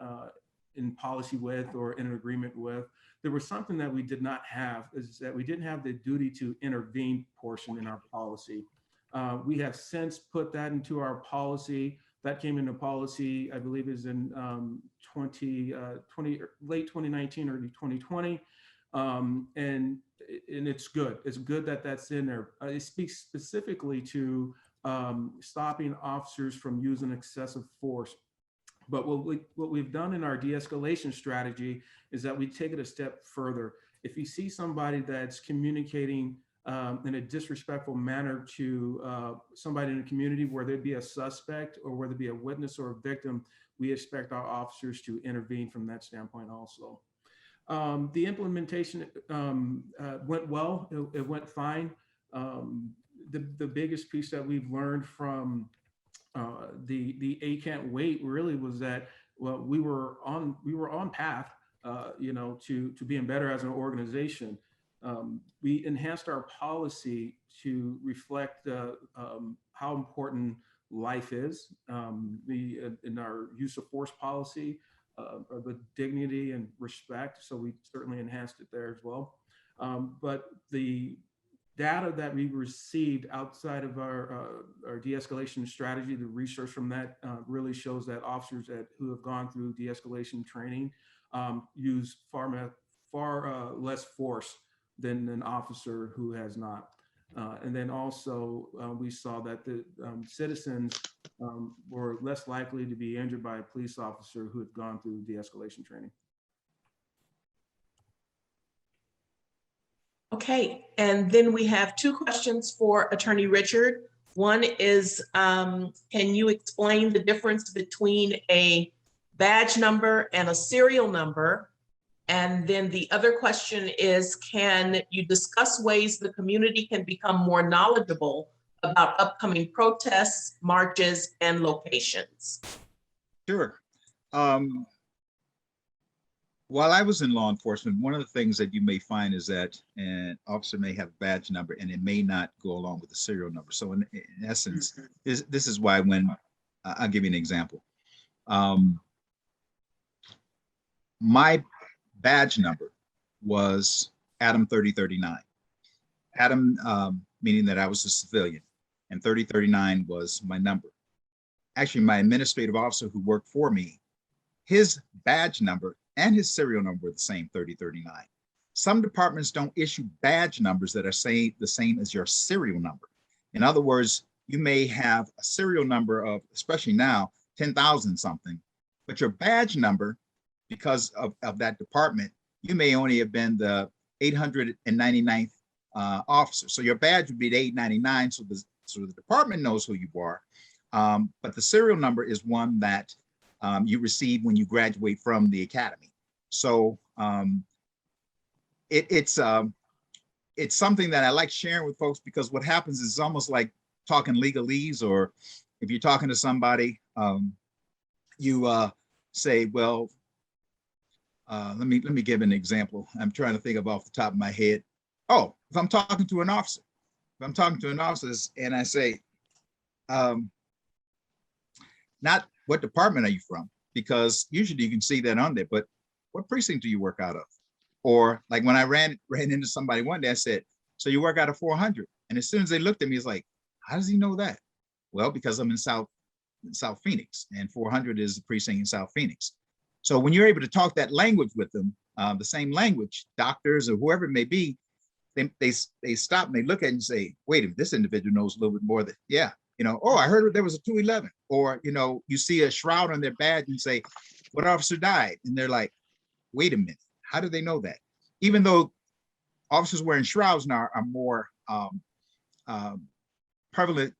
policy with or in agreement with. There was something that we did not have, is that we didn't have the duty to intervene portion in our policy. We have since put that into our policy. That came into policy, I believe, is in late 2019, early 2020. And it's good. It's good that that's in there. It speaks specifically to stopping officers from using excessive force. But what we've done in our de-escalation strategy is that we take it a step further. If you see somebody that's communicating in a disrespectful manner to somebody in the community, where there'd be a suspect or whether it be a witness or a victim, we expect our officers to intervene from that standpoint also. The implementation went well, it went fine. The biggest piece that we've learned from the 8 can't wait really was that, well, we were on path, you know, to being better as an organization. We enhanced our policy to reflect how important life is. In our use of force policy, the dignity and respect. So we certainly enhanced it there as well. But the data that we received outside of our de-escalation strategy, the research from that really shows that officers who have gone through de-escalation training use far less force than an officer who has not. And then also we saw that the citizens were less likely to be injured by a police officer who had gone through de-escalation training. Okay, and then we have 2 questions for Attorney Richard. One is, can you explain the difference between a badge number and a serial number? And then the other question is, can you discuss ways the community can become more knowledgeable about upcoming protests, marches, and locations? Sure. While I was in law enforcement, one of the things that you may find is that an officer may have a badge number and it may not go along with the serial number. So in essence, this is why when I'll give you an example. My badge number was Adam 3039. Adam, meaning that I was a civilian, and 3039 was my number. Actually, my administrative officer who worked for me, his badge number and his serial number were the same, 3039. Some departments don't issue badge numbers that are the same as your serial number. In other words, you may have a serial number of, especially now, 10,000 something, but your badge number, because of that department, you may only have been the 899th officer. So your badge would be the 899, so the department knows who you are. But the serial number is one that you receive when you graduate from the academy. So it's something that I like sharing with folks, because what happens is it's almost like talking legalese, or if you're talking to somebody, you say, well, let me give an example. I'm trying to think of off the top of my head. Oh, if I'm talking to an officer, and I say, not what department are you from? Because usually you can see that on there, but what precinct do you work out of? Or like when I ran into somebody one day, I said, so you work out of 400. And as soon as they looked at me, it's like, how does he know that? Well, because I'm in South Phoenix, and 400 is the precinct in South Phoenix. So when you're able to talk that language with them, the same language, doctors or whoever it may be, they stop and they look at it and say, wait a minute, this individual knows a little bit more than, yeah, oh, I heard there was a 211. Or, you see a shroud on their badge and say, what officer died? And they're like, wait a minute, how do they know that? Even though officers wearing shrouds now are more prevalent,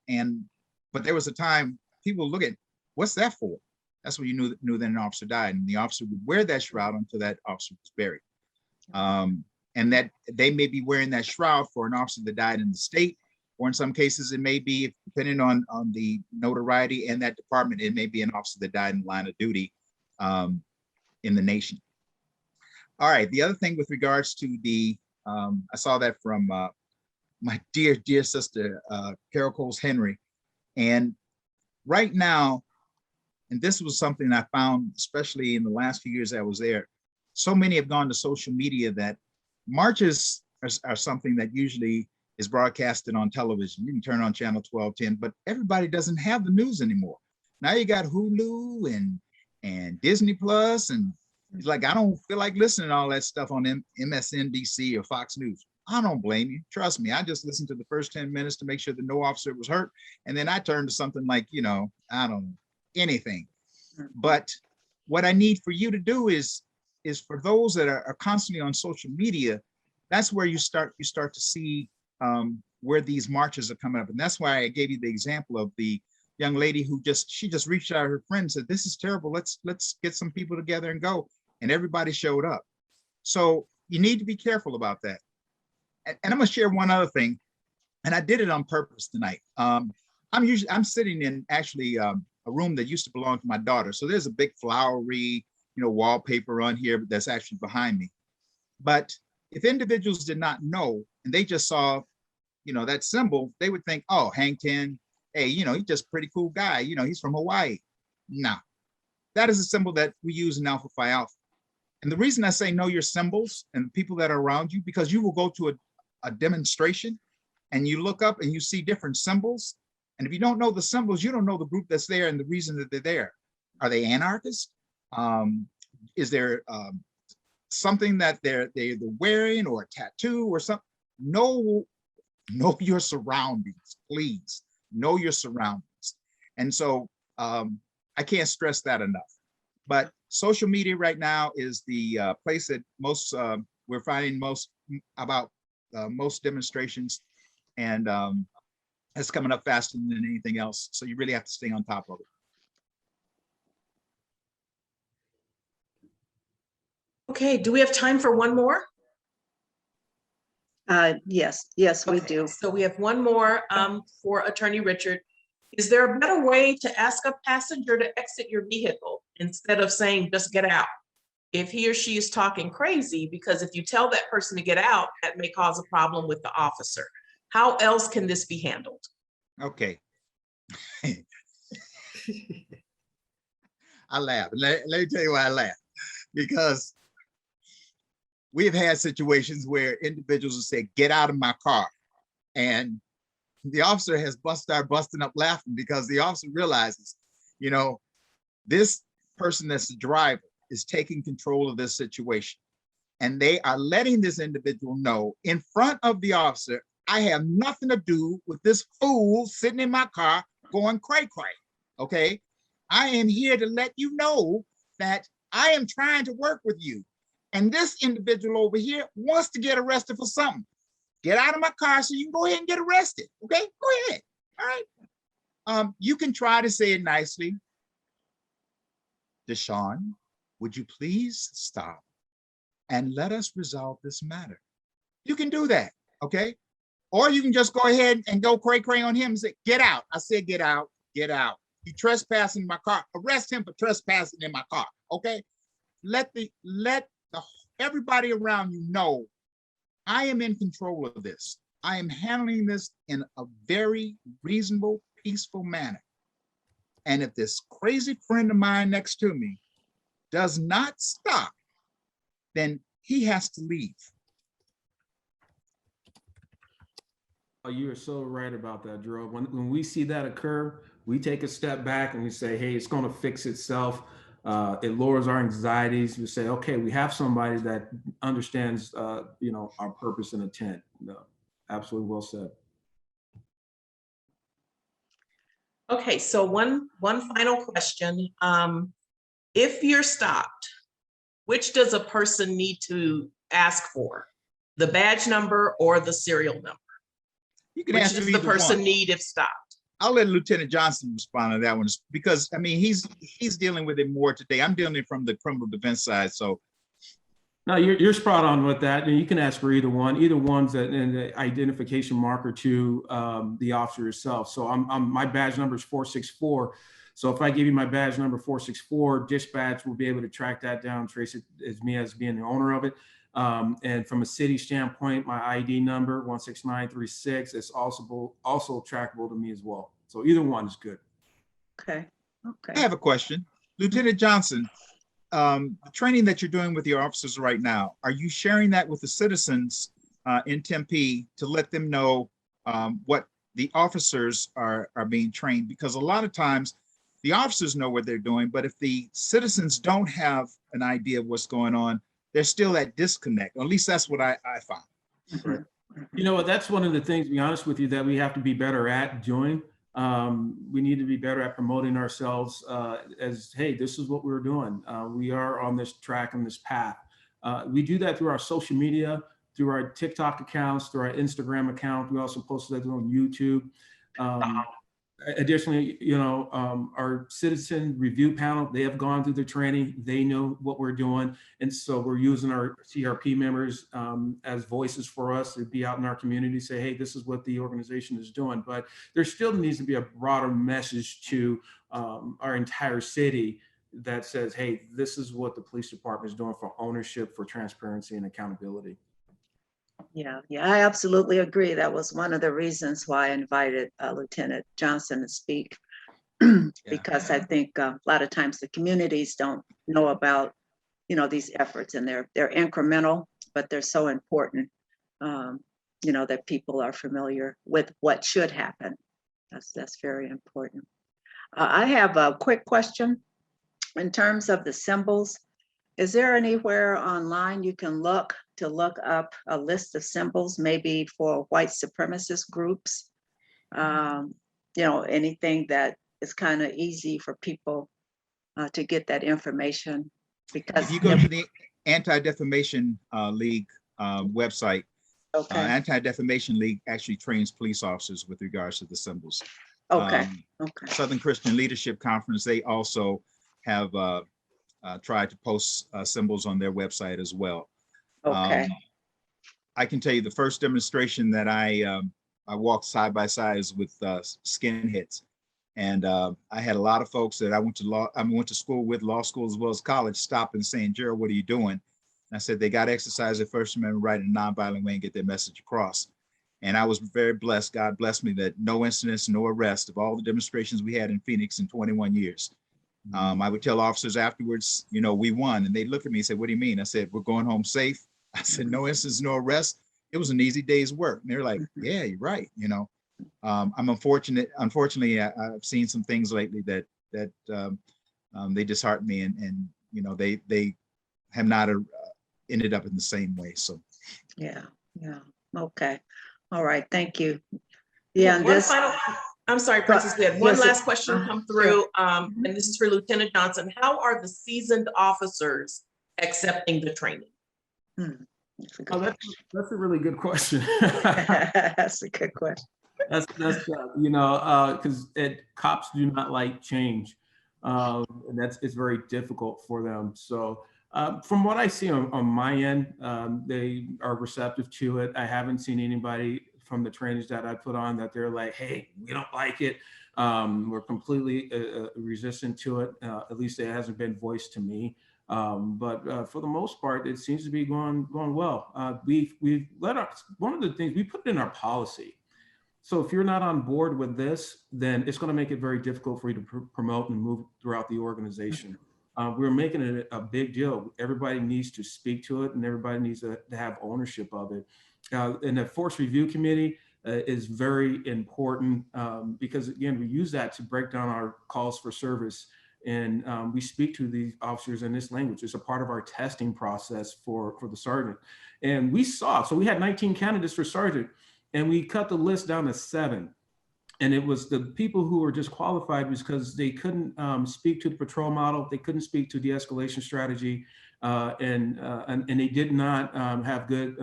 but there was a time people look at, what's that for? That's when you knew that an officer died, and the officer would wear that shroud until that officer was buried. And that they may be wearing that shroud for an officer that died in the state, or in some cases it may be, depending on the notoriety and that department, it may be an officer that died in the line of duty in the nation. All right, the other thing with regards to the, I saw that from my dear sister, Carol Coles Henry. And right now, and this was something I found, especially in the last few years I was there, so many have gone to social media that marches are something that usually is broadcasted on television. You can turn on channel 1210, but everybody doesn't have the news anymore. Now you got Hulu and Disney Plus, and it's like, I don't feel like listening to all that stuff on MSNBC or Fox News. I don't blame you. Trust me. I just listened to the first 10 minutes to make sure that no officer was hurt. And then I turned to something like, I don't know, anything. But what I need for you to do is for those that are constantly on social media, that's where you start to see where these marches are coming up. And that's why I gave you the example of the young lady who she just reached out to her friend and said, this is terrible. Let's get some people together and go. And everybody showed up. So you need to be careful about that. And I'm gonna share one other thing, and I did it on purpose tonight. I'm sitting in actually a room that used to belong to my daughter. So there's a big flowery, wallpaper on here that's actually behind me. But if individuals did not know, and they just saw, that symbol, they would think, oh, Hang Ten, hey, he's just a pretty cool guy. He's from Hawaii. No, that is a symbol that we use in Alpha Phi Alpha. And the reason I say know your symbols and the people that are around you, because you will go to a demonstration and you look up and you see different symbols. And if you don't know the symbols, you don't know the group that's there and the reason that they're there. Are they anarchists? Is there something that they're wearing, or a tattoo or something? Know your surroundings, please. Know your surroundings. And so I can't stress that enough. But social media right now is the place that we're finding most about most demonstrations, and it's coming up faster than anything else. So you really have to stay on top of it. Okay, do we have time for one more? Yes, we do. So we have one more for Attorney Richard. Is there a better way to ask a passenger to exit your vehicle instead of saying, just get out? If he or she is talking crazy, because if you tell that person to get out, that may cause a problem with the officer. How else can this be handled? Okay. I laugh. Let me tell you why I laugh. Because we've had situations where individuals will say, get out of my car. And the officer has started busting up laughing, because the officer realizes, this person that's the driver is taking control of this situation. And they are letting this individual know in front of the officer, I have nothing to do with this fool sitting in my car going cray-cray, okay? I am here to let you know that I am trying to work with you. And this individual over here wants to get arrested for something. Get out of my car so you can go ahead and get arrested, okay? Go ahead, all right? You can try to say it nicely. Deshaun, would you please stop and let us resolve this matter? You can do that, okay? Or you can just go ahead and go cray-cray on him and say, get out. I said, get out, get out. He trespassing in my car. Arrest him for trespassing in my car, okay? Let everybody around you know I am in control of this. I am handling this in a very reasonable, peaceful manner. And if this crazy friend of mine next to me does not stop, then he has to leave. Oh, you are so right about that, Drew. When we see that occur, we take a step back and we say, hey, it's going to fix itself. It lowers our anxieties. We say, okay, we have somebody that understands, our purpose and intent. No, absolutely well said. Okay, so one final question. If you're stopped, which does a person need to ask for? The badge number or the serial number? You can Which answer does the either person one. need if stopped? I'll let Lieutenant Johnson respond to that one because I mean he's dealing with it more today. I'm dealing from the criminal defense side, so. No, you're spot on with that. And you can ask for either one. Either one's an identification marker to the officer herself. So my badge number is 464. So if I give you my badge number 464, dispatch will be able to track that down, trace it as me as being the owner of it. And from a city standpoint, my ID number 16936 is also trackable to me as well. So either one is good. Okay. I have a question, Lieutenant Johnson. The training that you're doing with your officers right now, are you sharing that with the citizens in Tempe to let them know what the officers are being trained? Because a lot of times the officers know what they're doing, but if the citizens don't have an idea of what's going on, there's still that disconnect. Or at least that's what I found. Right. You know, that's one of the things, to be honest with you, that we have to be better at doing. We need to be better at promoting ourselves as, hey, this is what we're doing. We are on this track, on this path. We do that through our social media, through our TikTok accounts, through our Instagram account. We also post that on YouTube. Additionally, our citizen review panel, they have gone through the training. They know what we're doing. And so we're using our CRP members as voices for us to be out in our community, say, hey, this is what the organization is doing. But there still needs to be a broader message to our entire city that says, hey, this is what the police department is doing for ownership, for transparency and accountability. Yeah, I absolutely agree. That was one of the reasons why I invited Lieutenant Johnson to speak, because I think a lot of times the communities don't know about, these efforts, and they're incremental, but they're so important, that people are familiar with what should happen. That's very important. I have a quick question in terms of the symbols. Is there anywhere online you can look up a list of symbols, maybe for white supremacist groups? Anything that is kind of easy for people to get that information? Because if you go to the Anti-Defamation League website, okay. Anti-Defamation League actually trains police officers with regards to the symbols. Okay. Southern Christian Leadership Conference, they also have tried to post symbols on their website as well. Okay. I can tell you the first demonstration that I walked side by side is with skinheads, and I had a lot of folks that I went to school with, law school as well as college, stop and saying, "Gerald, what are you doing?" And I said they got to exercise their First Amendment right in a nonviolent way and get their message across. And I was very blessed. God blessed me that no incidents, no arrest of all the demonstrations we had in Phoenix in 21 years. I would tell officers afterwards, we won. And they'd look at me and say, "What do you mean?" I said, "We're going home safe." I said, "No incidents, no arrest. It was an easy day's work." And they're like, "Yeah, you're right." I'm unfortunate. Unfortunately, I've seen some things lately that they dishearten me, and they have not ended up in the same way. So Yeah. Okay. All right, thank you. Yeah, One final, I'm sorry, Princess, we had one yes, last question come through, and this is for Lieutenant Johnson. How are the seasoned officers accepting the training? That's a really good question. That's a good question. That's because cops do not like change, and it's very difficult for them. So from what I see on my end, they are receptive to it. I haven't seen anybody from the trainings that I put on that they're like, hey, we don't like it. We're completely resistant to it. At least it hasn't been voiced to me. But for the most part, it seems to be going well. We've let one of the things we put in our policy. So if you're not on board with this, then it's going to make it very difficult for you to promote and move throughout the organization. We're making it a big deal. Everybody needs to speak to it, and everybody needs to have ownership of it. And the Force Review Committee is very important because, again, we use that to break down our calls for service. And we speak to these officers in this language. It's a part of our testing process for the sergeant. And we had 19 candidates for sergeant, and we cut the list down to 7. And it was the people who were disqualified because they couldn't speak to the patrol model, they couldn't speak to de-escalation strategy, and they did not have good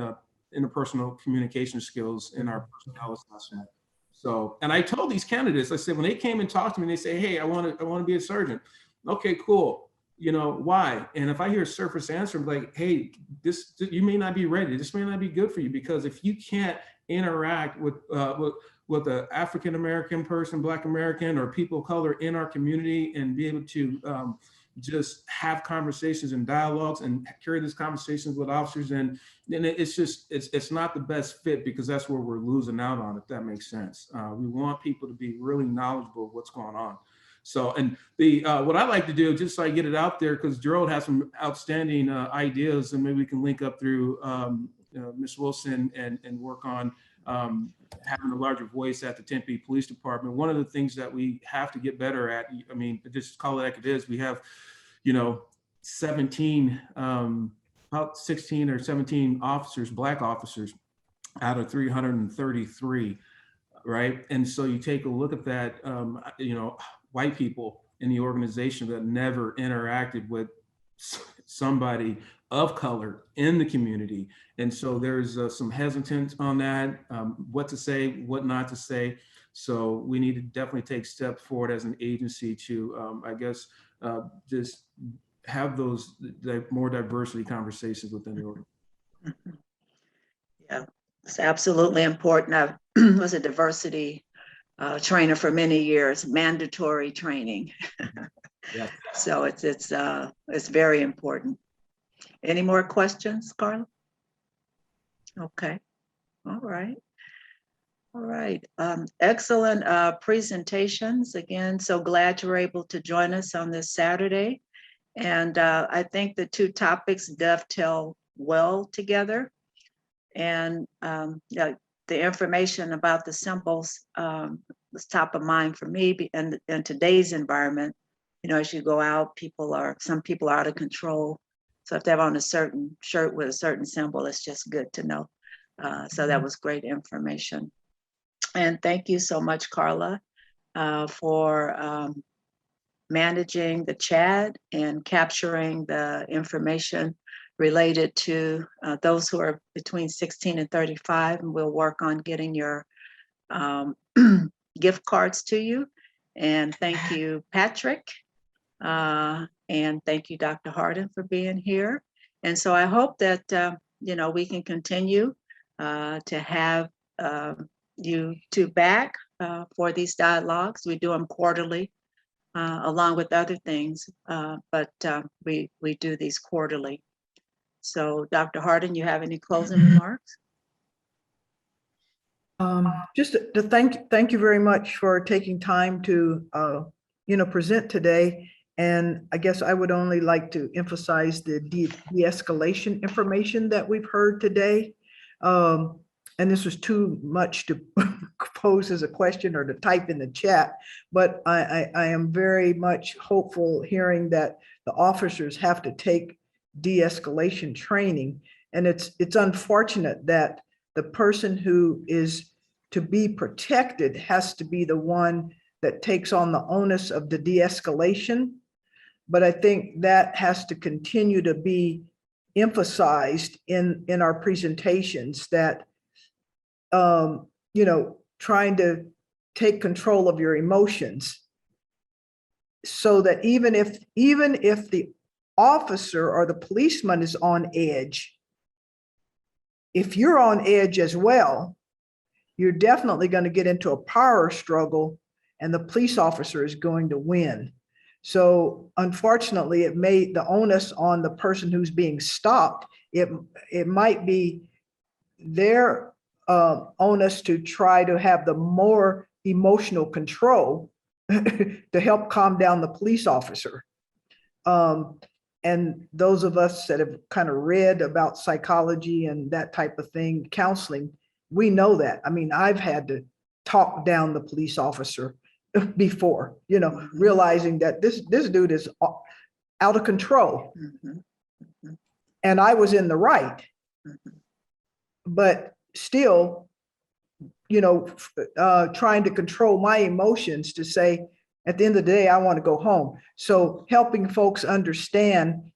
interpersonal communication skills in our personnel assessment. So, and I told these candidates, I said, when they came and talked to me, they say, hey, I want to be a sergeant. Okay, cool. Why? And if I hear a surface answer, I'm like, hey, you may not be ready. This may not be good for you, because if you can't interact with an African-American person, Black American, or people of color in our community and be able to just have conversations and dialogues and carry these conversations with officers, and then it's not the best fit, because that's where we're losing out on, if that makes sense. We want people to be really knowledgeable of what's going on. So, and what I like to do, just so I get it out there, because Gerald has some outstanding ideas, and maybe we can link up through Ms. Wilson and work on having a larger voice at the Tempe Police Department. One of the things that we have to get better at, I mean, just call it like it is, we have, 17, about 16 or 17 officers, Black officers out of 333, right? And so you take a look at that, white people in the organization that never interacted with somebody of color in the community. And so there's some hesitance on that, what to say, what not to say. So we need to definitely take steps forward as an agency to, just have those more diversity conversations within the organization. Yeah, it's absolutely important. I was a diversity trainer for many years, mandatory training. Yeah. So it's very important. Any more questions, Carla? Okay. All right. All right. Excellent presentations. Again, so glad you were able to join us on this Saturday. And I think the two topics dovetail well together. And the information about the symbols was top of mind for me. And in today's environment, as you go out, some people are out of control. So if they have on a certain shirt with a certain symbol, it's just good to know. So that was great information. And thank you so much, Carla, for managing the chat and capturing the information related to those who are between 16 and 35. And we'll work on getting your gift cards to you. And thank you, Patrick. And thank you, Dr. Hardin, for being here. And so I hope that, we can continue to have you two back for these dialogues. We do them quarterly, along with other things, but we do these quarterly. So Dr. Hardin, you have any closing remarks? Just to thank you very much for taking time to, present today. And I guess I would only like to emphasize the de-escalation information that we've heard today. And this was too much to pose as a question or to type in the chat, but I am very much hopeful hearing that the officers have to take de-escalation training. And it's unfortunate that the person who is to be protected has to be the one that takes on the onus of the de-escalation. But I think that has to continue to be emphasized in our presentations, that, you know, trying to take control of your emotions, so that even if the officer or the policeman is on edge, if you're on edge as well, you're definitely going to get into a power struggle and the police officer is going to win. So unfortunately, it made the onus on the person who's being stopped. It might be their onus to try to have the more emotional control to help calm down the police officer. And those of us that have kind of read about psychology and that type of thing, counseling, we know that. I mean, I've had to talk down the police officer before, you know, realizing that this dude is out of control. And I was in the right. But still, you know, trying to control my emotions to say, at the end of the day, I want to go home. So helping folks understand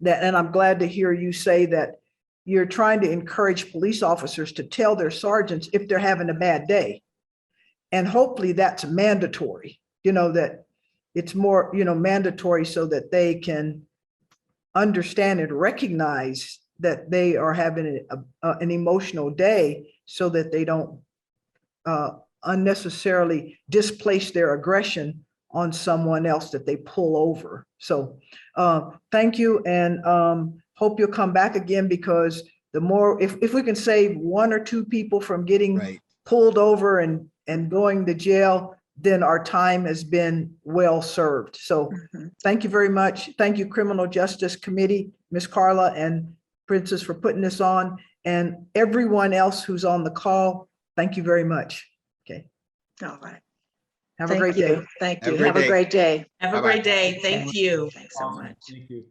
that, and I'm glad to hear you say that you're trying to encourage police officers to tell their sergeants if they're having a bad day. And hopefully that's mandatory, you know, that it's more, you know, mandatory so that they can understand and recognize that they are having an emotional day, so that they don't unnecessarily displace their aggression on someone else that they pull over. So thank you, and hope you'll come back again, because the more, if we can save 1 or 2 people from getting pulled over and going to jail, then our time has been well served. So thank you very much. Thank you, Criminal Justice Committee, Ms. Carla and Princess, for putting this on, and everyone else who's on the call. Thank you very much. Okay. All right. Have a great day. Thank you. Have a great day. Have a great day. Thank you. Thanks so much. Thank you.